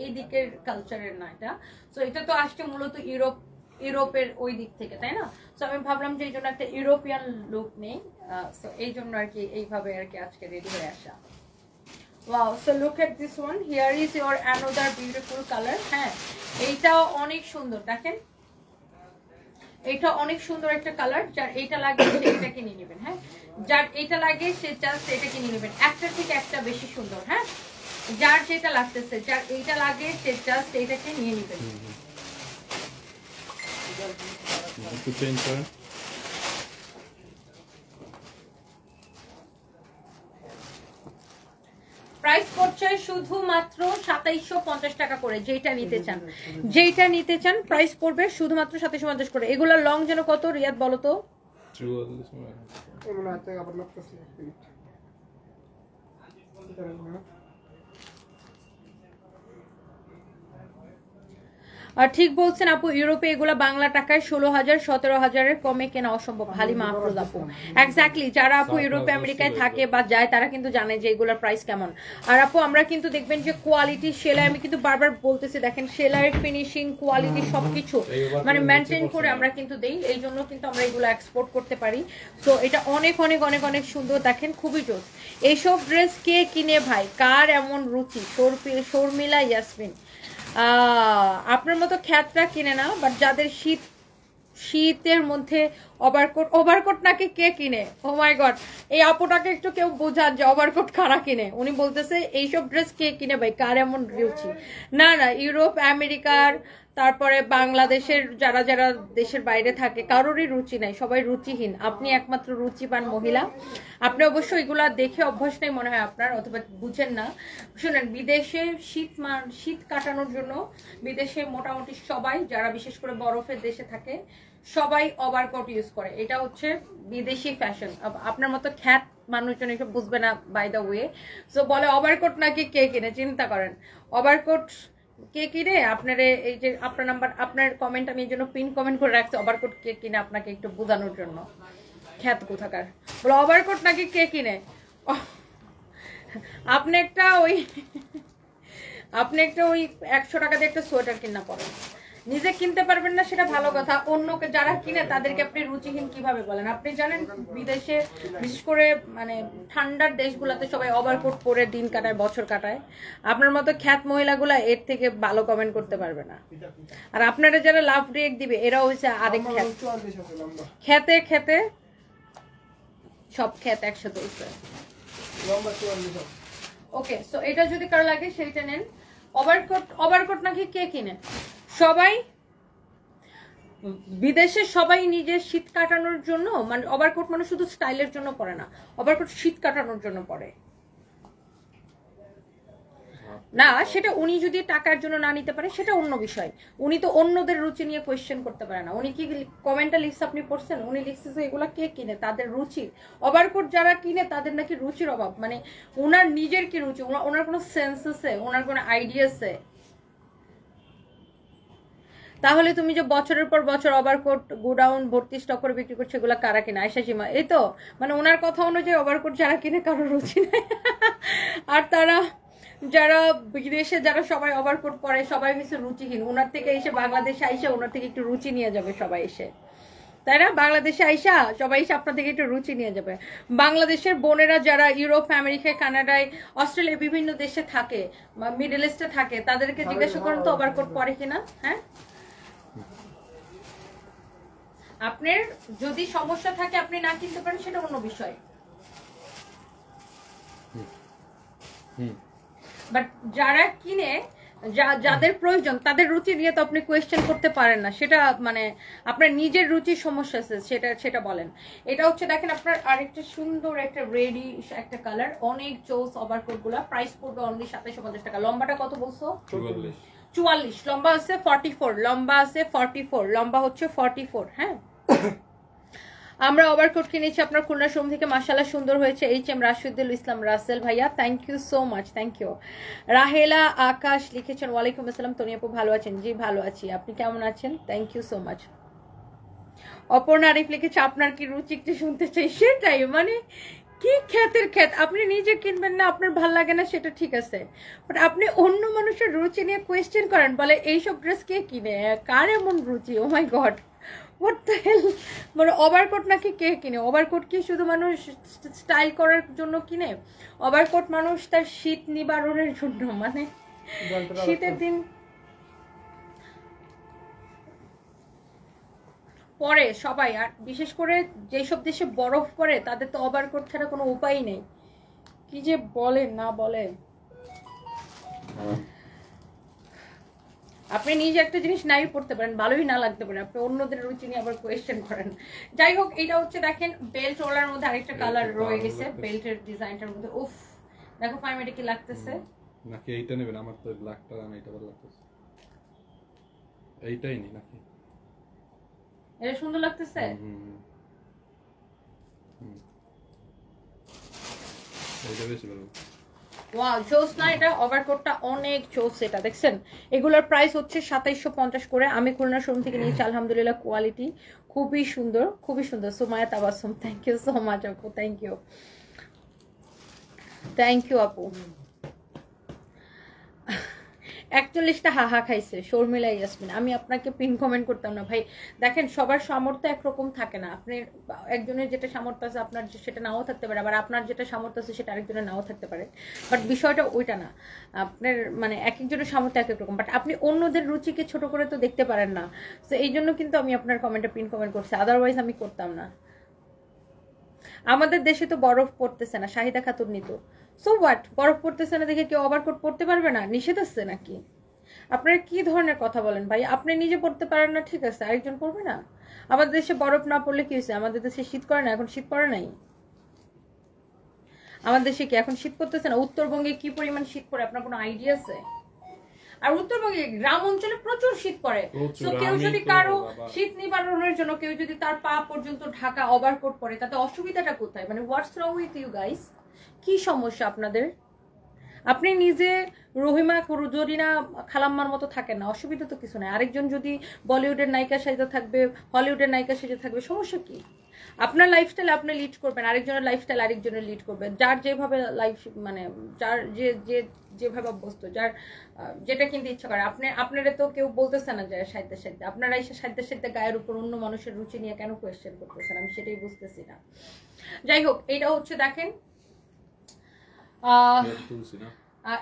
S1: এই দিকের কালচারের না এটা। তো এটা তো আসছে মূলত ইউরোপের ওই দিক থেকে, তাই না? তো আমি ভাবলাম যে এই জন্য একটা ইউরোপিয়ান লুক নেই, তো এই জন্য আর কি এইভাবে আর কি আজকে রেডি হয়ে আসা। Wow, so look at this one. Here is your another beautiful color. হ্যাঁ, এইটাও অনেক সুন্দর, দেখেন এটা অনেক সুন্দর একটা কালার। যার এইটা লাগে সে এটা কিনে নেবেন। হ্যাঁ, যার এইটা লাগে সে জাস্ট এটা কিনে নেবেন, একটা থেকে একটা বেশি সুন্দর। হ্যাঁ, যার যেটা লাগতেছে, যার এইটা লাগে সে জাস্ট এইটাকে নিয়ে নেবেন।
S2: একটু চেঞ্জ করেন।
S1: প্রাইস পড়ছে শুধুমাত্র 2750 টাকা করে। যেটা নিতে চান প্রাইস পড়বে শুধুমাত্র 2750 করে। এগুলা লং যেন কত রিয়াদ বলো তো?
S2: 44
S3: এমন আছে আবার লাগতেছে
S1: আর ঠিক বলছেন আপু, ইউরোপে এগুলা বাংলা টাকায় 16,000 17,000-এর কমে কেনা অসম্ভব। হালিমা আফরোজ আপু, এক্স্যাক্টলি যারা আপু ইউরোপে আমেরিকায় থাকে বা যায় তারা কিন্তু জানে যে এগুলোর প্রাইস কেমন। আর আপু আমরা কিন্তু দেখবেন যে কোয়ালিটি সেলাই, আমি কিন্তু বারবার বলতেছি, দেখেন সেলাইয়ের ফিনিশিং কোয়ালিটি সবকিছু মানে মেনটেন করে আমরা কিন্তু দেই, এই জন্য কিন্তু আমরা এগুলো এক্সপোর্ট করতে পারি। সো এটা অনেক অনেক অনেক অনেক সুন্দর, দেখেন খুবই জোস। এইসব ড্রেস কে কিনে ভাই, কার এমন রুচি? শর্মিলা ইয়াসমিন, আপনার মতো খ্যাতরা কিনে না, বাট যাদের শীতের মধ্যে ওভারকোট নাকি কে কিনে? ও মাই গড, এই আপুটাকে একটু কেউ বোঝান যে ওভারকোট কারা কিনে। উনি বলতেছে এইসব ড্রেস কে কিনে ভাই, কার এমন রুচি? না না, ইউরোপ আমেরিকার, তারপরে বাংলাদেশের যারা যারা দেশের বাইরে থাকে কারোরই রুচি নাই, সবাই রুচিহীন। আপনি একমাত্র রুচিবান মহিলা। আপনি অবশ্যই এগুলা দেখে অভ্যাস নেই মনে হয় আপনার, অথবা বুঝেন না। শুনেন, বিদেশে শীত কাটানোর জন্য বিদেশে মোটামুটি সবাই, যারা বিশেষ করে বরফের দেশে থাকে, সবাই ওভারকোট ইউজ করে। এটা হচ্ছে বিদেশি ফ্যাশন। আপনার মতো খ্যাত মানুষজন এসব বুঝবে না, বাই দ্য ওয়ে। সো বলে ওভারকোট নাকি কে কিনে, চিন্তা করেন ওভারকোট কে কিনে। আপনার এই যে আপনার নাম্বার, আপনার কমেন্ট আমি এই জন্য পিন কমেন্ট করে রাখছি, ওভারকোট কে কিনে, আপনাকে একটু বোঝানোর জন্য। খ্যাত কোথাকার বলে ওভারকোট নাকি কে কিনে। আপনি একটা ওই 100 টাকা দিয়ে একটা সোয়েটার কিনা পড়েন, নিজে কিনতে পারবেন না সেটা ভালো কথা, অন্যকে যারা কিনে তাদেরকে আপনি রুচিহীন কিভাবে বলেন? আপনি জানেন বিদেশে বিশেষ করে মানে ঠান্ডার দেশগুলোতে সবাই ওভারকোট পরে দিন কাটায়, বছর কাটায়। আপনার মতো খ্যাত মহিলাগুলা এর থেকে ভালো কমেন্ট করতে পারবে না। আর আপনারা যারা লাভ রিয়েক্ট দিবে এরা হচ্ছে আরেক খ্যাত। খেতে খেতে সব খ্যাত একসাথে হচ্ছে। ওকে, সো এটা যদি কারো লাগে সেইটা নেন। ওভারকোট নাকি কে কিনে? সবাই বিদেশে সবাই নিজের শীত কাটানোর জন্য, মানে ওভারকোট মানে শুধু স্টাইলের জন্য পরে না, ওভারকোট শীত কাটানোর জন্য পরে না। সেটা উনি যদি টাকার জন্য না নিতে পারে সেটা অন্য বিষয়। উনি তো অন্যদের রুচি নিয়ে কোয়েশ্চেন করতে পারে না। উনি কি কমেন্টটা লিখছে আপনি পড়ছেন? উনি লিখছে যে এগুলা কে কিনে, তাদের রুচি। ওভারকোট যারা কিনে তাদের নাকি রুচির অভাব। মানে ওনার নিজের কি রুচি? ওনার কোনো সেন্স আছে? ওনার কোনো আইডিয়া আছে? তাহলে তুমি যে বছরের পর বছর ওভারকোট গোডাউন ভর্তি স্টক করে বিক্রি করছে, এগুলা কারা কিনে? আয়শা সীমা, এই তো মানে ওনার কথা অনুযায়ী ওভারকোট যারা কিনে কারোর রুচি নেই। আর তারা যারা বিদেশে যারা সবাই ওভারকোট পরে সবাই হচ্ছে রুচিহীন। ওনার থেকে এসে বাংলাদেশে আইসা ওনার থেকে একটু রুচি নিয়ে যাবে সবাই এসে, তাই না? বাংলাদেশে আইসা সবাই এসে আপনার থেকে একটু রুচি নিয়ে যাবে। বাংলাদেশের বোনেরা যারা ইউরোপ আমেরিকায় কানাডায় অস্ট্রেলিয়া বিভিন্ন দেশে থাকে, মিডল ইস্টে থাকে, তাদেরকে জিজ্ঞাসা করুন তো ওভারকোট পরে কিনা। হ্যাঁ, আপনার যদি সমস্যা থাকে আপনি না কিনতে পারেন সেটা অন্য বিষয়, বাট যারা কিনে, যাদের প্রয়োজন তাদের রুচি নিয়ে তো আপনি কোয়েশ্চেন করতে পারেন না। সেটা মানে আপনার নিজের রুচির সমস্যা আছে, সেটা বলেন। এটা হচ্ছে দেখেন আপনার আরেকটা সুন্দর একটা রেডি একটা কালার, অনেক চোস ওভারকোট গুলা। প্রাইস পড়বে অনলি 2750 টাকা। লম্বাটা কত বলছো? 44। লম্বা আছে 44, লম্বা আছে 44, লম্বা হচ্ছে 44। হ্যাঁ, আমরা ওভারকোট কিনেছি আপনার খুলনা শোরুম থেকে, মাশাআল্লাহ সুন্দর হয়েছে। HM রাশিদুল ইসলাম রাসেল ভাইয়া, thank you so much, thank you. Rahela Akash লিখেছেন ওয়ালাইকুম আসসালাম, তনি আপু ভালো আছেন? জি ভালো আছি, আপনি কেমন আছেন? Thank you so much. Aparna Arif লিখেছে আপনার কি রুচি একটু শুনতে চাই। সেটাই মানে কি খ্যাতের খ্যাত, আপনি নিজে কিনবেন না, আপনার ভাল লাগে না সেটা ঠিক আছে, বাট আপনি অন্য মানুষের রুচি নিয়ে কোয়েশ্চেন করেন, বলে এইসব ড্রেস কে কিনে, কার এমন রুচি, ও my god what the hell. মানে ওভারকোট নাকি কে কিনে? ওভারকোট কি শুধু মানুষ স্টাইল করার জন্য কিনে? ওভারকোট মানুষ তার শীত নিবারণের জন্য, মানে শীতের দিন পরে সবাই, আর বিশেষ করে যেসব দেশে বরফ পড়ে তাদের তো ওভারকোট ছাড়া কোনো উপায় নেই। কি যে বলেন না বলে, আপনি নিজে একটা জিনিস নাই পড়তে পারেন, ভালোই না লাগতে পারে, আপনি অন্যদের রুচি নিয়ে আবার কোয়েশ্চেন করেন। যাই হোক, এটা হচ্ছে দেখেন বেল্ট ওলার মধ্যে আরেকটা কালার রয়ে গেছে, বেল্টের ডিজাইনটার মধ্যে। উফ দেখো ফাইম, এটা কি লাগতেছে
S2: নাকি এইটা নেবেন? আমার তো ব্ল্যাকটা আমি এটা ভালো লাগতেছে, এইটাই নি নাকি?
S1: এটা সুন্দর লাগতেছে।
S2: এইটা বেশি ভালো।
S1: ওয়াও জোস না, এটা ওভারকোটটা অনেক জোস। এটা দেখছেন, এগুলোর প্রাইস হচ্ছে 2750 করে। আমি খুলনা শোরুম থেকে নিয়েছি, আলহামদুলিল্লাহ কোয়ালিটি খুবই সুন্দর, খুবই সুন্দর। Sumaiya Tabassum, thank you so much আপু, থ্যাংক ইউ, থ্যাংক ইউ আপু। 41টা হাহা খাইছে শর্মিলা ইয়াসমিন। আমি আপনাকে পিন কমেন্ট করতাম না ভাই। দেখেন সবার সামর্থ্য একরকম থাকে না, আপনি একজনের যেটা সামর্থ্য আছে আপনার সেটা নাও থাকতে পারে, আবার আপনার যেটা সামর্থ্য আছে সেটা আরেকজনের নাও থাকতে পারে, বাট বিষয়টা ওইটা না। আপনার মানে এক একজনের সামর্থ্য এক এক রকম, বাট আপনি অন্যদের রুচিকে ছোট করে তো দেখতে পারেন না। তো এই জন্য কিন্তু আমি আপনার কমেন্টে পিন কমেন্ট করছি, আদারওয়াইজ আমি করতাম না। আমাদের দেশে তো বরফ পড়তেছে না, শাহিদা খাতুন নিত, সো হোয়াট, বরফ পড়তেছে না দেখে কেউ ওভারকোট পড়তে পারবে না, নিষেধ আছে নাকি? আপনারা কি ধরনের কথা বলেন ভাই? আপনি নিজে পড়তে পারেন না, ঠিক আছে, আরেকজন পড়বে না? আমাদের দেশে বরফ না পড়লে কি হয়েছে? আমাদের দেশে শীত করে না, এখন শীত পড়ে নাই? আমাদের দেশে কি এখন শীত পড়তেছে না? উত্তরবঙ্গে কি পরিমাণ শীত পড়ে আপনার কোনো আইডিয়া আছে? আর উত্তরবঙ্গে গ্রাম অঞ্চলে প্রচুর শীত পড়ে। তো কেউ যদি কারো শীত নিবারণের জন্য কেউ যদি তার পা পর্যন্ত ঢাকা ওভারকোট পরে, তাতে অসুবিধাটা কোথায়? মানে হোয়াটস রং উইথ ইউ গাইস? কি সমস্যা আপনাদের? আপনি নিজে রহিমা জরিনা খালাম্মার মতো থাকেন না, অসুবিধা তো কিছু নাই। আরেকজন যদি বলিউডের নায়িকা সাজে থাকবে, হলিউডের নায়িকা সাজে থাকবে, সমস্যা কি? আপনার লাইফস্টাইল আপনি লিড করবেন, আরেকজনের লাইফস্টাইল আরেকজনের লিড করবেন। যার যেভাবে লাইফ মানে যার যেভাবে অভ্যস্ত, যার যেটা কিনতে ইচ্ছা করে। আপনারা তো কেউ বলতেছে না যে সাহিত্যের সাহিত্যে, আপনারা এসে সাহিত্যের সাহিত্যে গায়ের উপর অন্য মানুষের রুচি নিয়ে কেন কোয়েশ্চেন করতেছেন? আমি সেটাই বুঝতেছি না। যাই হোক, এইটা হচ্ছে দেখেন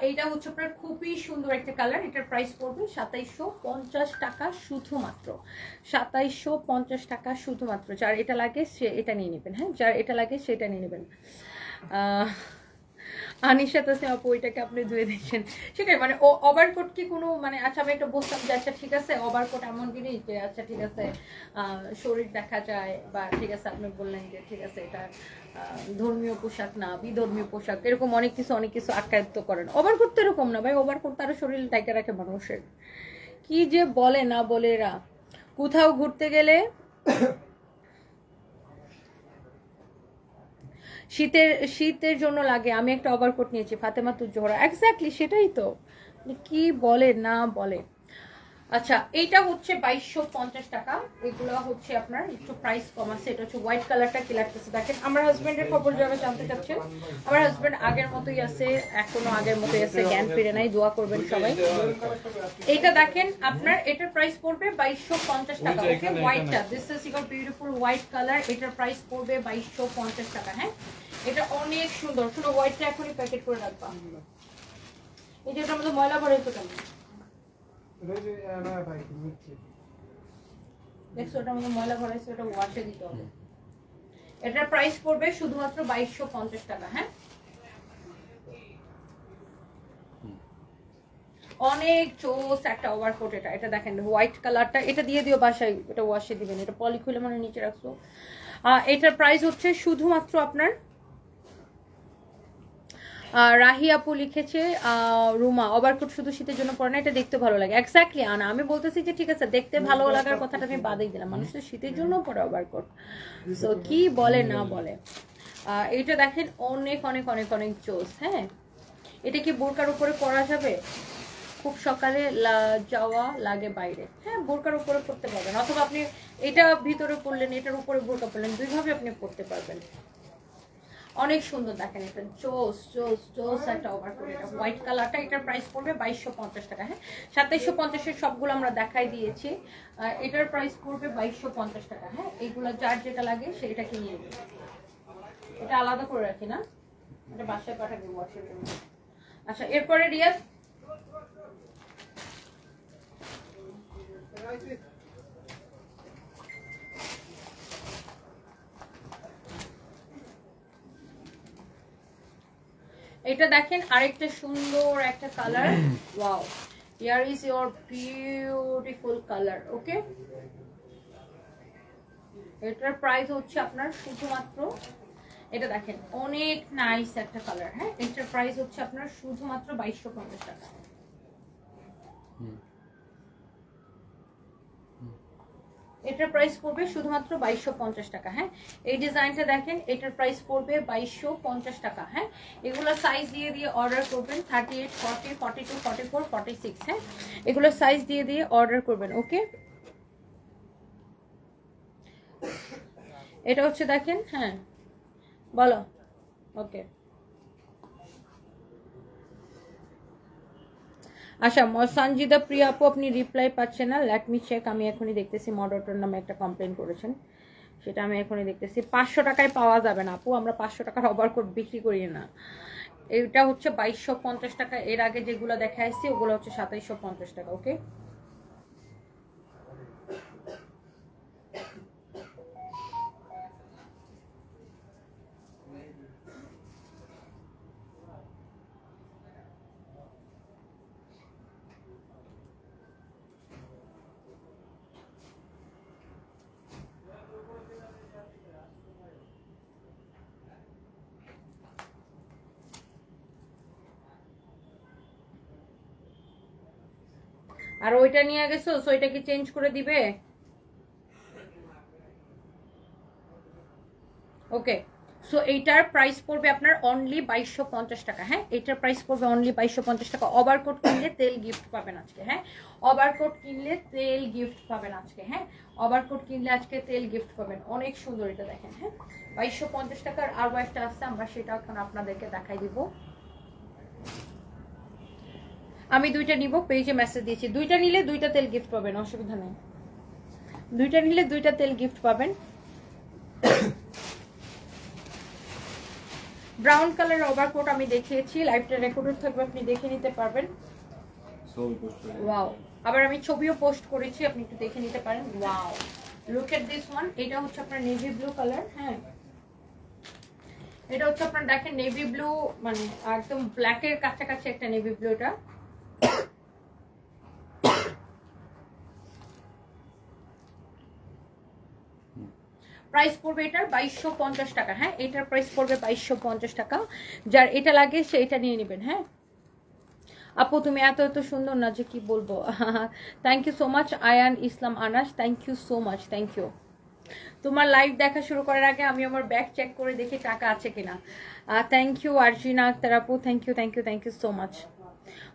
S1: এইটা হচ্ছে আপনার খুবই সুন্দর একটা কালার। এটার প্রাইস পড়বে 2750 টাকা শুধুমাত্র, 2750 টাকা শুধুমাত্র। যার এটা লাগে সে এটা নিয়ে নেবেন, হ্যাঁ, যার এটা লাগে সেটা নিয়ে নেবেন। আনিশা তাসনিম আপু, ওইটাকে আপনি ধুয়ে দিচ্ছেন, সেটাই মানে ও ওভারকোট কি কোনো মানে, আচ্ছা আমি একটা বলতাম যে আচ্ছা ঠিক আছে ওভারকোট এমন জিনিস যে আচ্ছা ঠিক আছে শরীর দেখা যায়, বা ঠিক আছে আপনি বললেন যে ঠিক আছে এটা ধর্মীয় পোশাক না, বিধর্মীয় পোশাক, এরকম অনেক কিছু আখ্যায়িত করেন। ওভারকোট তো এরকম না ভাই, ওভারকোট তার শরীর ঢাকা রাখে মানুষের। কি যে বলে না বলে এরা। কোথাও ঘুরতে গেলে শীতের জন্য লাগে, আমি একটা ওভারকোট নিয়েছি, ফাতেমা তুজোহরা, এক্স্যাক্টলি সেটাই তো। কি বলে না বলে। আচ্ছা, এইটা হচ্ছে 2250 টাকা। এগুলো হচ্ছে আপনার একটু প্রাইস কম আছে। এটা হচ্ছে হোয়াইট কালারটা কি লাগতেছে দেখেন। আমার হাজবেন্ডের খবর যারা জানতে চাচ্ছেন, আমার হাজবেন্ড আগের মতোই আছে, এখনো আগের মতোই আছে, জ্ঞান ফিরে নাই, দোয়া করবেন সবাই। এইটা দেখেন আপনার, এটার প্রাইস পড়বে 2250 টাকা। ওকে, হোয়াইটটা, this is your beautiful white colour, এটার প্রাইস পড়বে 2250 টাকা। হ্যাঁ, এটা অনেক সুন্দর। শুনো, হোয়াইটটা এখনই প্যাকেট করে রাখবা। এই যে এটার মধ্যে ময়লা ভরে তো কেমন দেখছো, ওটার মধ্যে ময়লা ভরাইছে, ওটা ওয়াশে দিতে হবে। এটার প্রাইস পড়বে শুধুমাত্র 2250 টাকা। হ্যাঁ, অনেক চোস একটা ওভারকোট। এটা দেখেন হোয়াইট কালারটা, এটা দিয়ে দিও বাসায়, এটা ওয়াশে দিবেন। এটা পলি খুলে মানে নিচে রাখছো। এটার প্রাইস হচ্ছে শুধুমাত্র আপনার, রাহি আপু লিখেছে রুমা, ওভারকোট শুধু শীতের জন্য পরে না, এটা দেখতে ভালো লাগে। এক্স্যাক্টলি আনা, আমি বলতেছি যে ঠিক আছে দেখতে ভালো লাগার কথাটা আমি বাদেই দিলাম, মানুষ তো শীতের জন্য পরে ওভারকোট। সো কি বলে না বলে। এইটা দেখেন অনেক অনেক অনেক অনেক জোস। হ্যাঁ, এটা কি বোরকার উপরে পরা যাবে? খুব সকালে যাওয়া লাগে বাইরে, হ্যাঁ বোরকার উপরে পড়তে পারবেন, অথবা আপনি এটা ভিতরে পরলেন, এটার উপরে বোরকা পরলেন, দুইভাবে আপনি পরতে পারবেন। অনেক সুন্দর দেখেন, এটা জোস জোস জোস একটা ওভারকোট। এটা হোয়াইট কালারটা, এটার প্রাইস পড়বে 2250 টাকা। হ্যাঁ, 2750-এর সবগুলো আমরা দেখাই দিয়েছি। এটার প্রাইস পড়বে 2250 টাকা। হ্যাঁ, এইগুলো যার যেটা লাগে সেটা কিনে নেবেন। এটা আলাদা করে রাখি না, এটা বাসায় পাঠাবো ওয়াশের জন্য। আচ্ছা, এরপরে রিয়াজ এটা দেখেন, আরেকটা সুন্দর একটা colour. Wow, here is your beautiful colour. Okay, এটার প্রাইস হচ্ছে আপনার শুধুমাত্র, এটা দেখেন অনেক নাইস একটা কালার। হ্যাঁ, এটার প্রাইস হচ্ছে আপনার শুধুমাত্র 2250 টাকা। এটার প্রাইস পড়বে শুধুমাত্র 2250 টাকা। হ্যাঁ, এই ডিজাইনটা দেখেন, এটার প্রাইস পড়বে 2250 টাকা। হ্যাঁ, এগুলো সাইজ দিয়ে দিয়ে অর্ডার করবেন 38, 40, 42, 44, 46। হ্যাঁ, এগুলো সাইজ দিয়ে দিয়ে অর্ডার করবেন। ওকে, এটা হচ্ছে দেখেন। হ্যাঁ, বলো। ওকে, আচ্ছা, সঞ্জিদা প্রিয়া আপু আপনি রিপ্লাই পাচ্ছেন না, লেট মি চেক। আমি এখনই দেখতেছি, মডারেটর নামে একটা কমপ্লেন করেছেন, সেটা আমি এখনই দেখতেছি। 500 টাকায় পাওয়া যাবে না আপু, আমরা 500 টাকার ওভারকোট বিক্রি করি না। এটা হচ্ছে 2250 টাকা। এর আগে যেগুলো দেখা আসছে ওগুলো হচ্ছে 2750 টাকা। ওকে, আর ওইটা নিয়ে গেছো, ওইটা কি চেঞ্জ করে দিবে? ওকে, সো এইটার প্রাইস পড়বে আপনার অনলি 2250 টাকা। হ্যাঁ, এটার প্রাইস পড়বে অনলি 2250 টাকা। ওভারকোট কিনলে তেল গিফট পাবেন আজকে। হ্যাঁ, ওভারকোট কিনলে তেল গিফট পাবেন আজকে। হ্যাঁ, ওভারকোট কিনলে আজকে তেল গিফট পাবেন। অনেক সুন্দর এটা দেখেন। হ্যাঁ, 2250 টাকার আরো একটা আছে, আমরা সেটা এখন আপনাদেরকে দেখাই দিব। আমি দুইটা নিব, পেজে মেসেজ দিয়েছি। দুইটা নিলে দুইটা তেল গিফট পাবেন, অসুবিধা নেই। দুইটা নিলে দুইটা তেল গিফট পাবেন। ব্রাউন কালার ওভারকোট আমি দেখিয়েছি, লাইভটা রেকর্ডেড থাকবে, আপনি দেখে নিতে পারবেন। ওয়াও, আবার আমি ছবিও পোস্ট করেছি, আপনি একটু দেখে নিতে পারেন। Wow, look at this one. এটা হচ্ছে আপনার নেভি ব্লু কালার। হ্যাঁ, এটা হচ্ছে আপনার দেখেন নেভি ব্লু, মানে একদম ব্ল্যাকের কাছাকাছি একটা নেভি ব্লু। এটা প্রাইস পড়বে এটার 2250 টাকা। হ্যাঁ, এটার প্রাইস পড়বে 2250 টাকা। যার এটা লাগে সে এটা নিয়ে নেবেন। হ্যাঁ আপু, তুমি এত এত সুন্দর না যে কি বলবো। Thank you so much Ayan Islam Anas, thank you so much, thank you. তোমার লাইভ দেখা শুরু করার আগে আমি আমার ব্যাগ চেক করে দেখি টাকা আছে কিনা। থ্যাংক ইউ আরজিনা আক্তার আপু, thank you, thank you, thank you so much.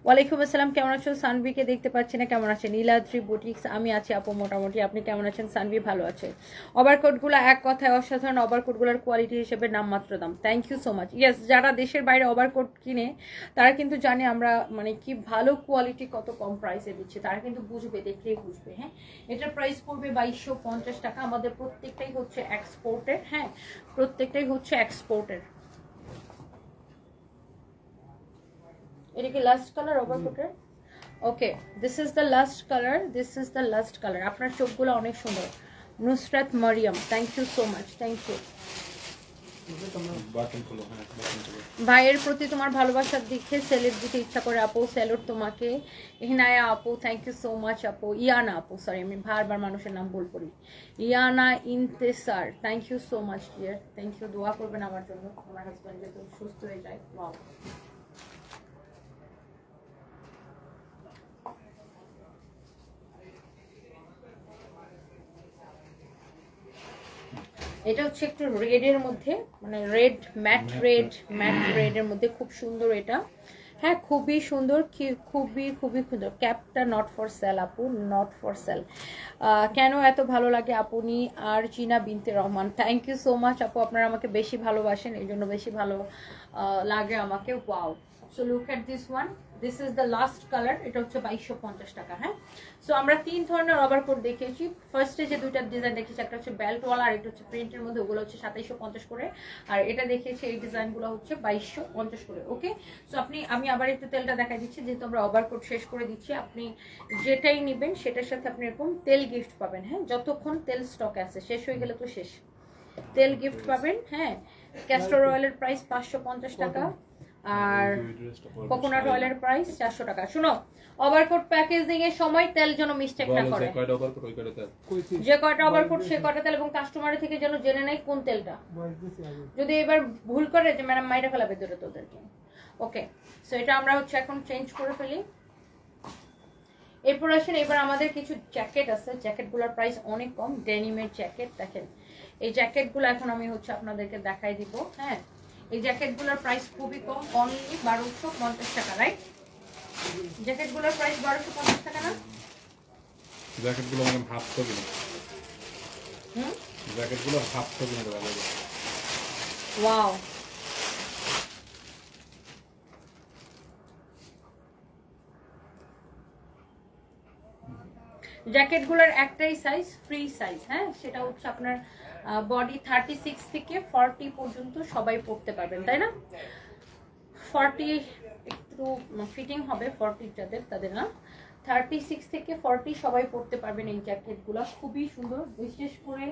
S1: ওয়ালাইকুম আসসালাম, কেমন আছো? সানভিকে দেখতে পাচ্ছি না, কেমন আছেন? নীলাদ্রি বুটিক্স, আমি আছি আপু মোটামুটি, আপনি কেমন আছেন? সানভি ভালো আছে। ওভারকোটগুলো এক কথায় অসাধারণ, ওভারকোটগুলোর কোয়ালিটি হিসেবে নামমাত্র দাম। Thank you so much. Yes, যারা দেশের বাইরে ওভারকোট কিনে তারা কিন্তু জানে আমরা মানে কি ভালো কোয়ালিটি কত কম প্রাইসে দিচ্ছি, তারা কিন্তু বুঝবে, দেখলেই বুঝবে। হ্যাঁ, এটার প্রাইস পড়বে 2250 টাকা। আমাদের প্রত্যেকটাই হচ্ছে এক্সপোর্টের। হ্যাঁ, প্রত্যেকটাই হচ্ছে এক্সপোর্টের। এটা কি লাস্ট কালার ওভারকোটের? Okay, this is the last colour, this is the last colour. আপনার চোখগুলো অনেক সুন্দর। Nusrat Mariam, thank you so much, thank you. ভাইয়ের প্রতি তোমার ভালোবাসার দিকে সেলের দিতে ইচ্ছা করে আপু, সেলুট তোমাকে। হিনায়া আপু, থ্যাংক ইউ সো মাচ আপু। ইয়ানা আপু, সরি আমি বারবার মানুষের নাম ভুল করি। Yana Intesar, thank you so much dear, thank you. দোয়া করবেন আমার জন্য, আমার হাজব্যান্ড যাতে সুস্থ হয়ে যায়। ওয়াও, এটা হচ্ছে একটু রেড এর মধ্যে, মানে red matte red, matte red এর মধ্যে খুব সুন্দর। এটা হ্যাঁ খুবই সুন্দর, খুবই খুবই সুন্দর। ক্যাপটা নট ফর সেল আপু, নট ফর সেল। কেন এত ভালো লাগে আপনি Arjina Binte Rahman, thank you so much আপু, আপনারা আমাকে বেশি ভালোবাসেন এই জন্য বেশি ভালো লাগে আমাকে। Wow, so look at this one, this is the last colour, এটা হচ্ছে 2250 টাকা। হ্যাঁ, সো আমরা 3 ধরনের ওভারকোট দেখিয়েছি। ফার্স্টে যে দুইটা ডিজাইন দেখেছি, একটা হচ্ছে বেল্টওয়ালা আর একটা হচ্ছে প্রিন্টের মধ্যে, ওগুলো হচ্ছে 2750 করে, আর এটা দেখিয়েছি এই ডিজাইনগুলো হচ্ছে 2250 করে। ওকে, সো আমি আবার একটু তেলটা দেখাই দিচ্ছি, যেহেতু আমরা ওভারকোট শেষ করে দিচ্ছি। আপনি যেটাই নেবেন সেটার সাথে আপনি এরকম তেল গিফট পাবেন। হ্যাঁ, যতক্ষণ তেল স্টক আছে, শেষ হয়ে গেলে তো শেষ, তেল গিফট পাবেন। হ্যাঁ, ক্যাস্টর অয়েলের প্রাইস 550 টাকা আর কোকোনাট অয়েলের প্রাইস 400 টাকা। শুনো, ওভারকোট প্যাকেজিং এর সময় তেল যেন মিস্টেক না করে, যে কয়টা ওভারকোট সে কয়টা তেল, এবং কাস্টমারের থেকে যেন জেনে নেয় কোন তেলটা, যদি এবার ভুল করে যে ম্যাডাম মাইরা ফেলাবে দূরে তোদেরকে। ওকে, সো এটা আমরা হচ্ছে এখন চেঞ্জ করে ফেলি। এরপর আসেন, এবার আমাদের কিছু জ্যাকেট আছে, জ্যাকেটগুলোর প্রাইস অনেক কম। ডেনিমের জ্যাকেট দেখেন, এই জ্যাকেটগুলো এখন আমি হচ্ছে আপনাদেরকে দেখাই দিব। হ্যাঁ, এই জ্যাকেটগুলোর প্রাইস খুবই কম, অনলি 1250 টাকা। রাইট, জ্যাকেটগুলোর প্রাইস 1250 টাকা না?
S2: জ্যাকেটগুলো মানে হাফ ছবি না, জ্যাকেটগুলো হাফ ছবি না দাদা।
S1: ওয়াও, জ্যাকেটগুলোর একটাই সাইজ, ফ্রি সাইজ। হ্যাঁ, সেটা হচ্ছে আপনার বডি 36 থেকে 40 পর্যন্ত সবাই পরতে পারবেন, তাই না? 40 একটু ফিটিং হবে, 40 যাদের তাদের না, 36 থেকে 40 সবাই পরতে পারবেন এই জ্যাকেটগুলো। খুবই সুন্দর, বিশেষ করে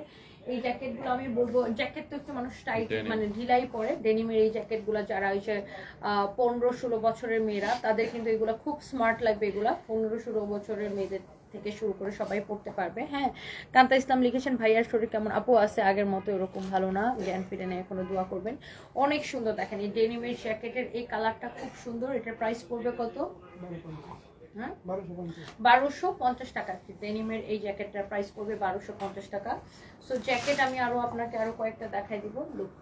S1: এই জ্যাকেটগুলো আমি বলবো, জ্যাকেট তো একটু মানুষ টাইট মানে ঢিলাই পরে, ডেনিমের এই জ্যাকেটগুলো যারা হচ্ছে 15-16 বছরের মেয়েরা, তাদের কিন্তু এগুলো খুব স্মার্ট লাগবে। এগুলা 15-16 বছরের মেয়েদের থেকে শুরু করে সবাই পড়তে পারবে। হ্যাঁ, কান্তা ইসলাম লিখেছেন, ভাইয়ার শরীর কেমন? আপু আছে আগের মতো, এরকম ভালো না, জ্ঞান ফিরে নেই এখনো, দোয়া করবেন। অনেক সুন্দর, দেখেন এই ডেনিমের জ্যাকেটের এই কালারটা খুব সুন্দর। এটার প্রাইস পড়বে কত? 1250 টাকা। ডেনিমের এই জ্যাকেটটার প্রাইস পড়বে 1250 টাকা। সো জ্যাকেট আমি আপনাকে আরো কয়েকটা দেখাই দিব। Look,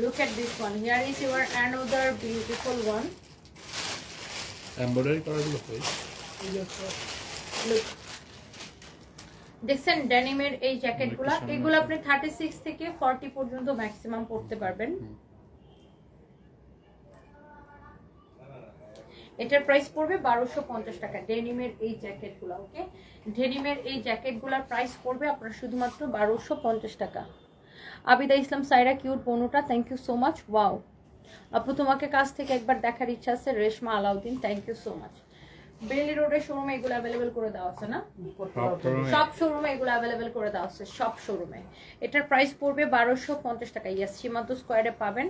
S1: look at this one. Here is your another beautiful one.
S2: Embroidery করা গুলো কই?
S1: Look, দেখছেন ডেনিমের এই জ্যাকেটগুলো, এগুলো আপনি 36 থেকে 40 পর্যন্ত ম্যাক্সিমাম পরতে পারবেন। এটার প্রাইস পড়বে 1250 টাকা, ডেনিমের এই জ্যাকেটগুলো। ওকে, ডেনিমের এই জ্যাকেটগুলোর প্রাইস পড়বে আপনার শুধুমাত্র 1250 টাকা। আবিদা ইসলাম সাইরা, কিউট বনুটা, thank you so much. Wow আপু, তোমাকে কাছ থেকে একবার দেখার ইচ্ছা আছে। Reshma Alauddin, thank you so much. বেলি রোডের শোরুমে এগুলো অ্যাভেলেবেল করে দেওয়া আছে না? সব শোরুমে এগুলো অ্যাভেলেবেল করে দেওয়া আছে, সব শোরুমে। এটার প্রাইস পড়বে 1250 টাকা। ইয়াস, সীমান্ত স্কোয়ারে পাবেন।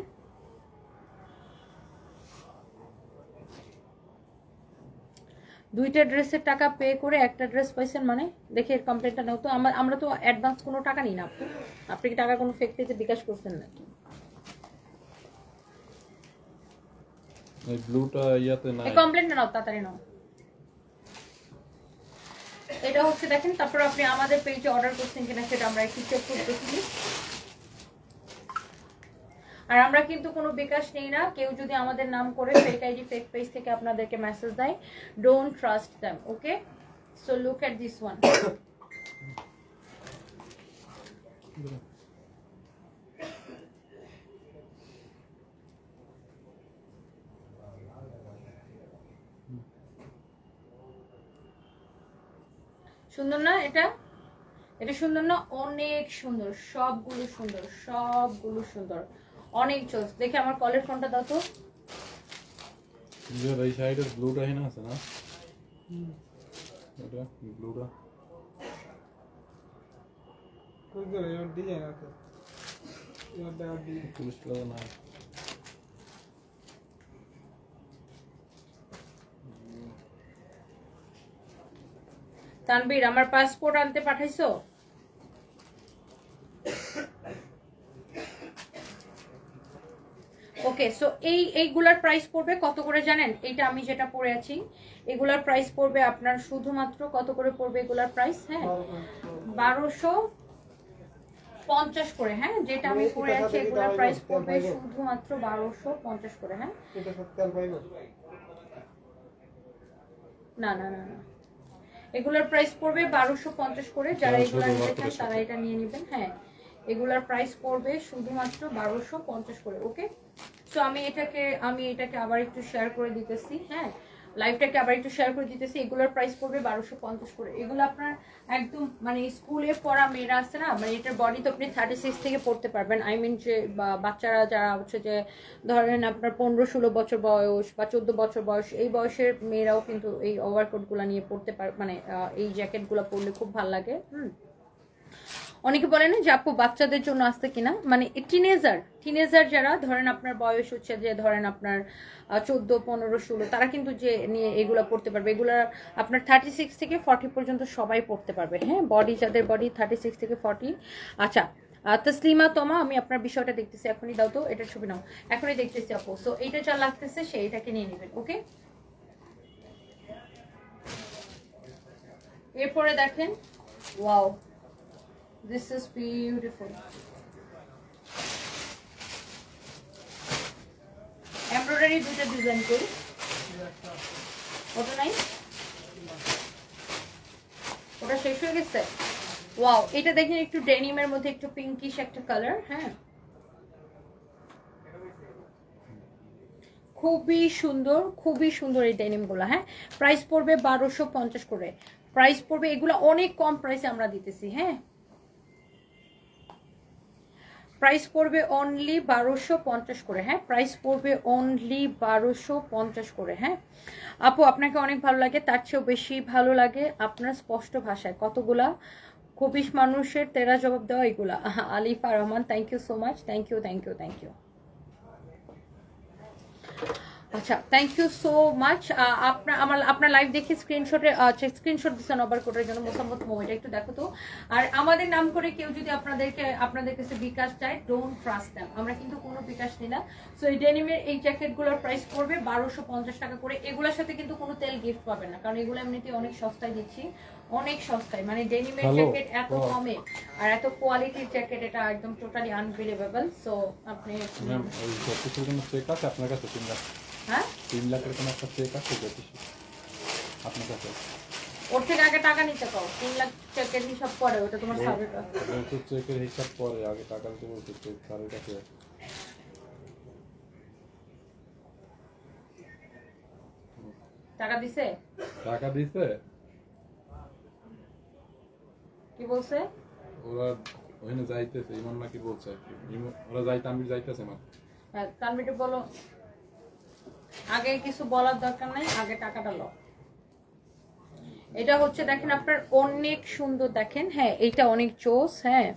S1: দুইটা ড্রেসের টাকা পে করে একটা ড্রেস পাইছেন মানে? দেখে এর কমপ্লেনটা নাও তো। আমরা তো অ্যাডভান্স কোনো টাকা নিই না আপু। আপনি কি টাকা কোনো ফেক পেজে বিকাশ করছেন নাকি?
S2: এই ব্লুটা ইয়াতে নাই,
S1: এই কমপ্লেনটা নাও, তাড়াতাড়ি নাও। এটা হচ্ছে দেখেন, তারপর আপনি আমাদের পেজে অর্ডার করছেন কিনা সেটা আমরা একটু চেক করে দেখি। আর আমরা কিন্তু কোনো বিকাশ নেই না। কেউ যদি আমাদের নাম করে ফেক আইডি, ফেক পেজ থেকে আপনাদেরকে মেসেজ দেয়, don't trust them. Okay, so look at this one. সুন্দর না এটা? এটা সুন্দর না? অনেক সুন্দর, সবগুলো সুন্দর, সবগুলো সুন্দর, অনেক চোস। দেখে আমার কলের ফোনটা দাও তো।
S2: যে এই সাইডের ব্লুটা হেনা আছে না, এটা ব্লুটা
S3: কই গেল? এর ডিজাইন আছে, এর দাও দি
S2: পুলিশ লাগা না।
S1: তানবীর, আমার পাসপোর্ট আনতে পাঠাইছো? ওকে, সো এইগুলার প্রাইস পড়বে কত করে জানেন? এইটা আমি যেটা পরে আছি, এগুলার প্রাইস পড়বে আপনার শুধুমাত্র কত করে পড়বে এগুলার প্রাইস? হ্যাঁ, 50 করে, হ্যাঁ যেটা আমি পরে আছি এগুলোর প্রাইস পড়বে শুধুমাত্র 1250 করে। হ্যাঁ
S3: এটা সব তেল পাইবো?
S1: না না না না, এগুলোর প্রাইস পড়বে 1250 করে। যারা এগুলো নিতে চান তারা এটা নিয়ে নেবেন। হ্যাঁ এগুলোর প্রাইস পড়বে শুধুমাত্র 1250 করে। ওকে, সো আমি এটাকে আবার একটু শেয়ার করে দিতেছি। হ্যাঁ লাইভটাকে আবার একটু শেয়ার করে দিতেছি। এগুলোর প্রাইস পড়বে 1250 করে। এগুলো আপনার একদম মানে স্কুলে পড়া মেয়েরা আছে না, মানে এটার বডি তো আপনি 36 থেকে পড়তে পারবেন। আই মিন যে বাচ্চারা যারা হচ্ছে যে ধরেন আপনার 15-16 বছর বয়স বা 14 বছর বয়স, এই বয়সের মেয়েরাও কিন্তু এই ওভারকোটগুলো নিয়ে পড়তে পারে, মানে এই জ্যাকেটগুলো পরলে খুব ভালো লাগে। অনেকে বলে না যে আপু বাচ্চাদের জন্য আসছে কিনা, মানে টিনেজার যারা ধরেন আপনার বয়স হচ্ছে যে ধরেন আপনার 14, 15, 16, তারা কিন্তু যে নিয়ে এগুলো পড়তে পারবে। এগুলা আপনার 36 থেকে 40 পর্যন্ত সবাই পড়তে পারবে। হ্যাঁ বডি যাদের বডি 36 থেকে 40। আচ্ছা তসলিমা তোমা, আমি আপনার বিষয়টা দেখতেছি, এখনই দাও তো, এটার ছবি নাও, এখনই দেখতেছি আপু। সো এইটা যা লাগতেছে সেইটাকে নিয়ে নেবেন। ওকে, এরপরে দেখেন, wow this is beautiful, embroidery দুটো ডিজাইন করি, ওটা নাই, ওটা শেষ হয়ে গেছে। ওয়াও এটা দেখেন একটু ডেনিমের মধ্যে একটু পিঙ্কিশ একটা কালার। হ্যাঁ খুবই সুন্দর এই ডেনিম গুলো। হ্যাঁ প্রাইস পড়বে 1250 করে, প্রাইস পড়বে, এগুলো অনেক কম প্রাইসে আমরা দিতেছি। হ্যাঁ প্রাইস পড়বে অনলি 1250 করে। হ্যাঁ প্রাইস পড়বে অনলি 1250 করে। হ্যাঁ আপু আপনাকে অনেক ভালো লাগে, তার চেয়েও বেশি ভালো লাগে আপনার স্পষ্ট ভাষায় কতগুলা খুবিশ মানুষের তেরা জবাব দেওয়া এগুলা। Alifa Rahman, thank you so much, thank you. আচ্ছা থ্যাংক ইউ সো মাচ। আপনার লাইভ দেখে স্ক্রিনশট দিচ্ছেন ওভারকোটের জন্য। মোসাম্মদ মোমেন্ট একটু দেখো তো। আর আমাদের নাম করে কেউ যদি আপনাদের কাছে বিকাশ চায়, ডোন্ট ট্রাস্ট দেম, আমরা কিন্তু কোনো বিকাশ নিই না। সো এই ডেনিমের এই জ্যাকেটগুলোর প্রাইস পড়বে 1250 টাকা করে। এগুলোর সাথে কিন্তু কোনো তেল গিফট পাবেন না, কারণ এগুলো এমনিতে অনেক সস্তায় দিচ্ছি, অনেক সস্তায়। মানে ডেনিমের জ্যাকেট এত কমে আর এত কোয়ালিটির জ্যাকেট, এটা একদম টোটালি আনবিলিভেবল। সো আপনি
S2: চেক আছে আপনার কাছে? 3 লাখ,
S1: হ্যাঁ
S2: 3 লাখের কোনো একটা চেক আছে আপনার কাছে?
S1: ওর থেকে আগে টাকা নিতে পাও। 3 লাখ চেকের হিসাব পরে, ওটা তোমার স্যারের কাছে।
S2: বলতে চেকের হিসাব পরে, আগে টাকা দিতে বলতে চেক স্যারের কাছে।
S1: টাকা দিছে?
S2: টাকা দিছে?
S1: কি বলছে?
S2: ওরা ওখানে যাইতেছে, ইমন নাকি বলছে আর কি, ওরা যাইতে, আমি যাইতেছে না।
S1: হ্যাঁ কানবিটে বলো, আগে কিছু বলার দরকার নাই, আগে টাকাটা লো। এটা হচ্ছে দেখেন আপনার অনেক সুন্দর, দেখেন। হ্যাঁ এইটা অনেক জোস। হ্যাঁ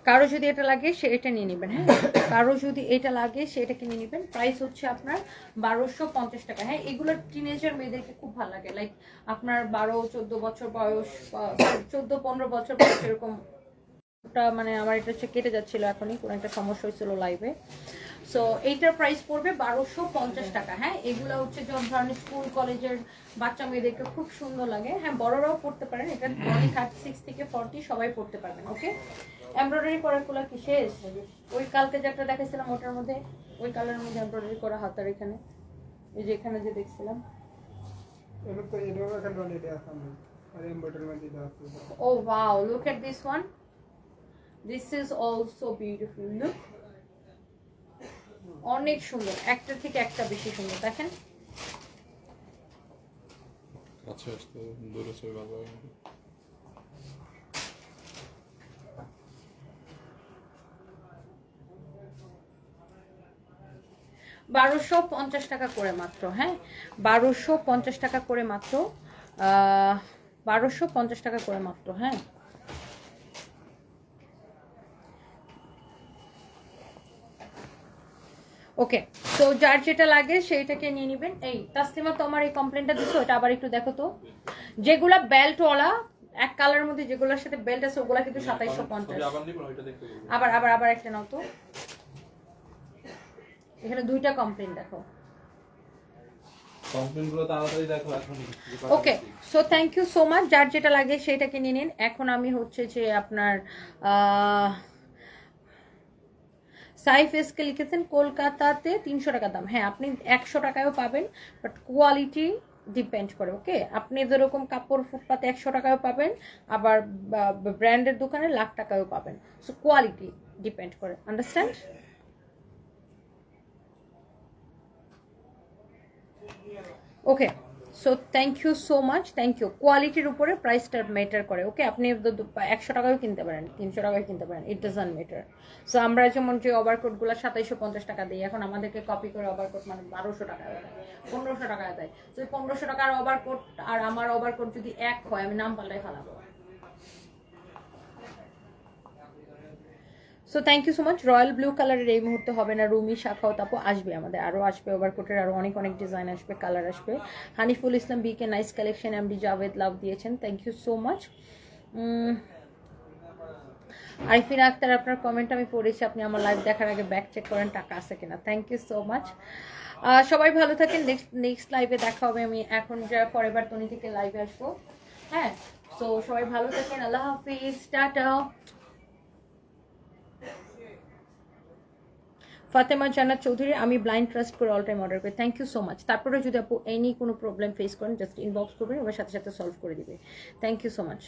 S1: কারো যদি এটা লাগে সে এটা নিয়ে নেবেন। হ্যাঁ কারো যদি এটা লাগে সেটাকে নিয়ে নেবেন। প্রাইস হচ্ছে আপনার 1250 টাকা। হ্যাঁ এগুলো টিনেজার মেয়েদেরকে খুব ভালো লাগে, লাইক আপনার 12-14 বছর বয়স, 14-15 বছর বয়স এরকম। ওটা মানে আমার এটা হচ্ছে কেটে যাচ্ছিল, এখনই কোনো একটা সমস্যা হয়েছিল লাইভে। সো এইটার প্রাইস পড়বে 1250 টাকা। হ্যাঁ এগুলো হচ্ছে যখন ধরনের স্কুল কলেজের বাচ্চা মেয়েদেরকে খুব সুন্দর লাগে। হ্যাঁ বড়রাও পড়তে পারেন, এটা 36 থেকে 40 সবাই পড়তে পারবেন। ওকে, এমব্রয়ডারি করার গুলা কি শেষ? ওই কালকে যে একটা দেখাইছিলাম ওটার মধ্যে, ওই কালারের মধ্যে এমব্রয়ডারি করা হাতার এখানে, এই যে এখানে যে দেখছিলাম। Oh wow, look at this one. This is also beautiful. Look, অনেক সুন্দর, একটা থেকে একটা বেশি সুন্দর। দেখেন
S2: আচ্ছা আসতে দূরে ছবি ভালো হয়।
S1: 1250 টাকা করে মাত্র। হ্যাঁ 1250 টাকা করে মাত্র, 1250 টাকা করে মাত্র। হ্যাঁ ওকে, তো যার যেটা লাগে সেইটাকে নিয়ে নেবেন। এই তাসলিমা তোমার এই কমপ্লেনটা দিছো, এটা আবার একটু দেখো তো। যেগুলা বেল্টওয়ালা এক কালারের মধ্যে যেগুলোর সাথে বেল্ট আছে ওগুলা কিন্তু 2750। আবার একটা নাও তো, এখানে দুইটা কমপ্লেন দেখো।
S2: কমপ্লেনগুলো তাড়াতাড়ি দেখো এখন।
S1: Okay, so thank you so much. যার যেটা লাগে সেটাকে নিয়ে নিন। এখন আমি হচ্ছে যে আপনার সাইফ এসকে লিখেছেন কলকাতাতে 300 টাকা দাম। হ্যাঁ, আপনি 100 টাকায়ও পাবেন, বাট কোয়ালিটি ডিপেন্ড করে। ওকে, আপনি যেরকম কাপড় ফুটপাতে 100 টাকায়ও পাবেন, আবার ব্র্যান্ডের দোকানে লাখ টাকায়ও পাবেন। সো কোয়ালিটি ডিপেন্ড করে, understand? Okay, so thank you so much, thank you. কোয়ালিটির উপরে প্রাইসটা ম্যাটার করে। ওকে, আপনি 100 টাকাও কিনতে পারেন, 300 টাকাও কিনতে পারেন, ইট ডাজন্ট ম্যাটার। সো আমরা যেমন যে ওভারকোটগুলো 2750 টাকা দিই, এখন আমাদেরকে কপি করে ওভারকোট মানে 1200 টাকা দেয়, 1500 টাকা দেয়। তো 1500 টাকার ওভারকোট আর আমার ওভারকোট যদি এক হয়, আমি নাম পাল্টাই ফেলাবো। So thank you so much. Royal blue কালারের এই মুহূর্তে হবে না, রুমি শাখাও তাপো আসবে, আমাদের আরও আসবে, ওভারকোটের আরও অনেক অনেক ডিজাইন আসবে, কালার আসবে। Haniful Islam BK nice collection, MD Javed love দিয়েছেন, thank you so much. Arifina Akter, আপনার কমেন্ট আমি পড়েছি, আপনি আমার লাইভ দেখার আগে ব্যাক চেক করেন টাকা আছে কিনা। Thank you so much. সবাই ভালো থাকেন। নেক্সট লাইভে দেখা হবে। আমি এখন যা ফরএভার তনি থেকে লাইভে আসবো। হ্যাঁ, সো সবাই ভালো থাকেন, আল্লাহ হাফিজ, টাটা। ফাতেমা জান্নাত চৌধুরী, আমি ব্লাইন্ড ট্রাস্ট করে অল টাইম অর্ডার করি। Thank you so much. তারপরে যদি আপু এনি কোনো প্রবলেম ফেস করেন, জাস্ট ইনবক্স করবেন, ওর সাথে সাথে সলভ করে দিবে। Thank you so much.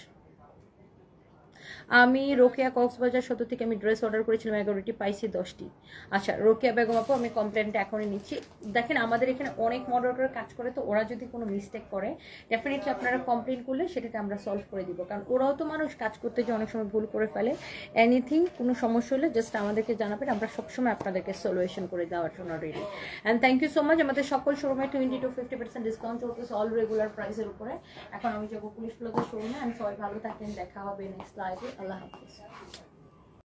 S1: আমি রোকেয়া কক্সবাজার সদর থেকে আমি ড্রেস অর্ডার করেছিলাম, 11টি পাইছি 10টি। আচ্ছা রোকেয়া বেগম আপু, আমি কমপ্লেনটা এখনই নিচ্ছি। দেখেন আমাদের এখানে অনেক মডারেটর কাজ করে, তো ওরা যদি কোনো মিস্টেক করে ডেফিনেটলি আপনারা কমপ্লেন করলে সেটাকে আমরা সলভ করে দিব, কারণ ওরাও তো মানুষ, কাজ করতে যে অনেক সময় ভুল করে ফেলে। এনিথিং কোনো সমস্যা হলে জাস্ট আমাদেরকে জানাবেন, আমরা সবসময় আপনাদেরকে সলিউশন করে দেওয়ার জন্য ready. And thank you so much. আমাদের সকল শোরুমে 20 to 50% ডিসকাউন্ট চলতেছে অল রেগুলার প্রাইসের উপরে। এখন আমি যাবো পুলিশ প্লাজার শোরুমে। আমি সবাই ভালো থাকেন, দেখা হবে নেক্সট লাইভে। আল্লাহ হাফিজ।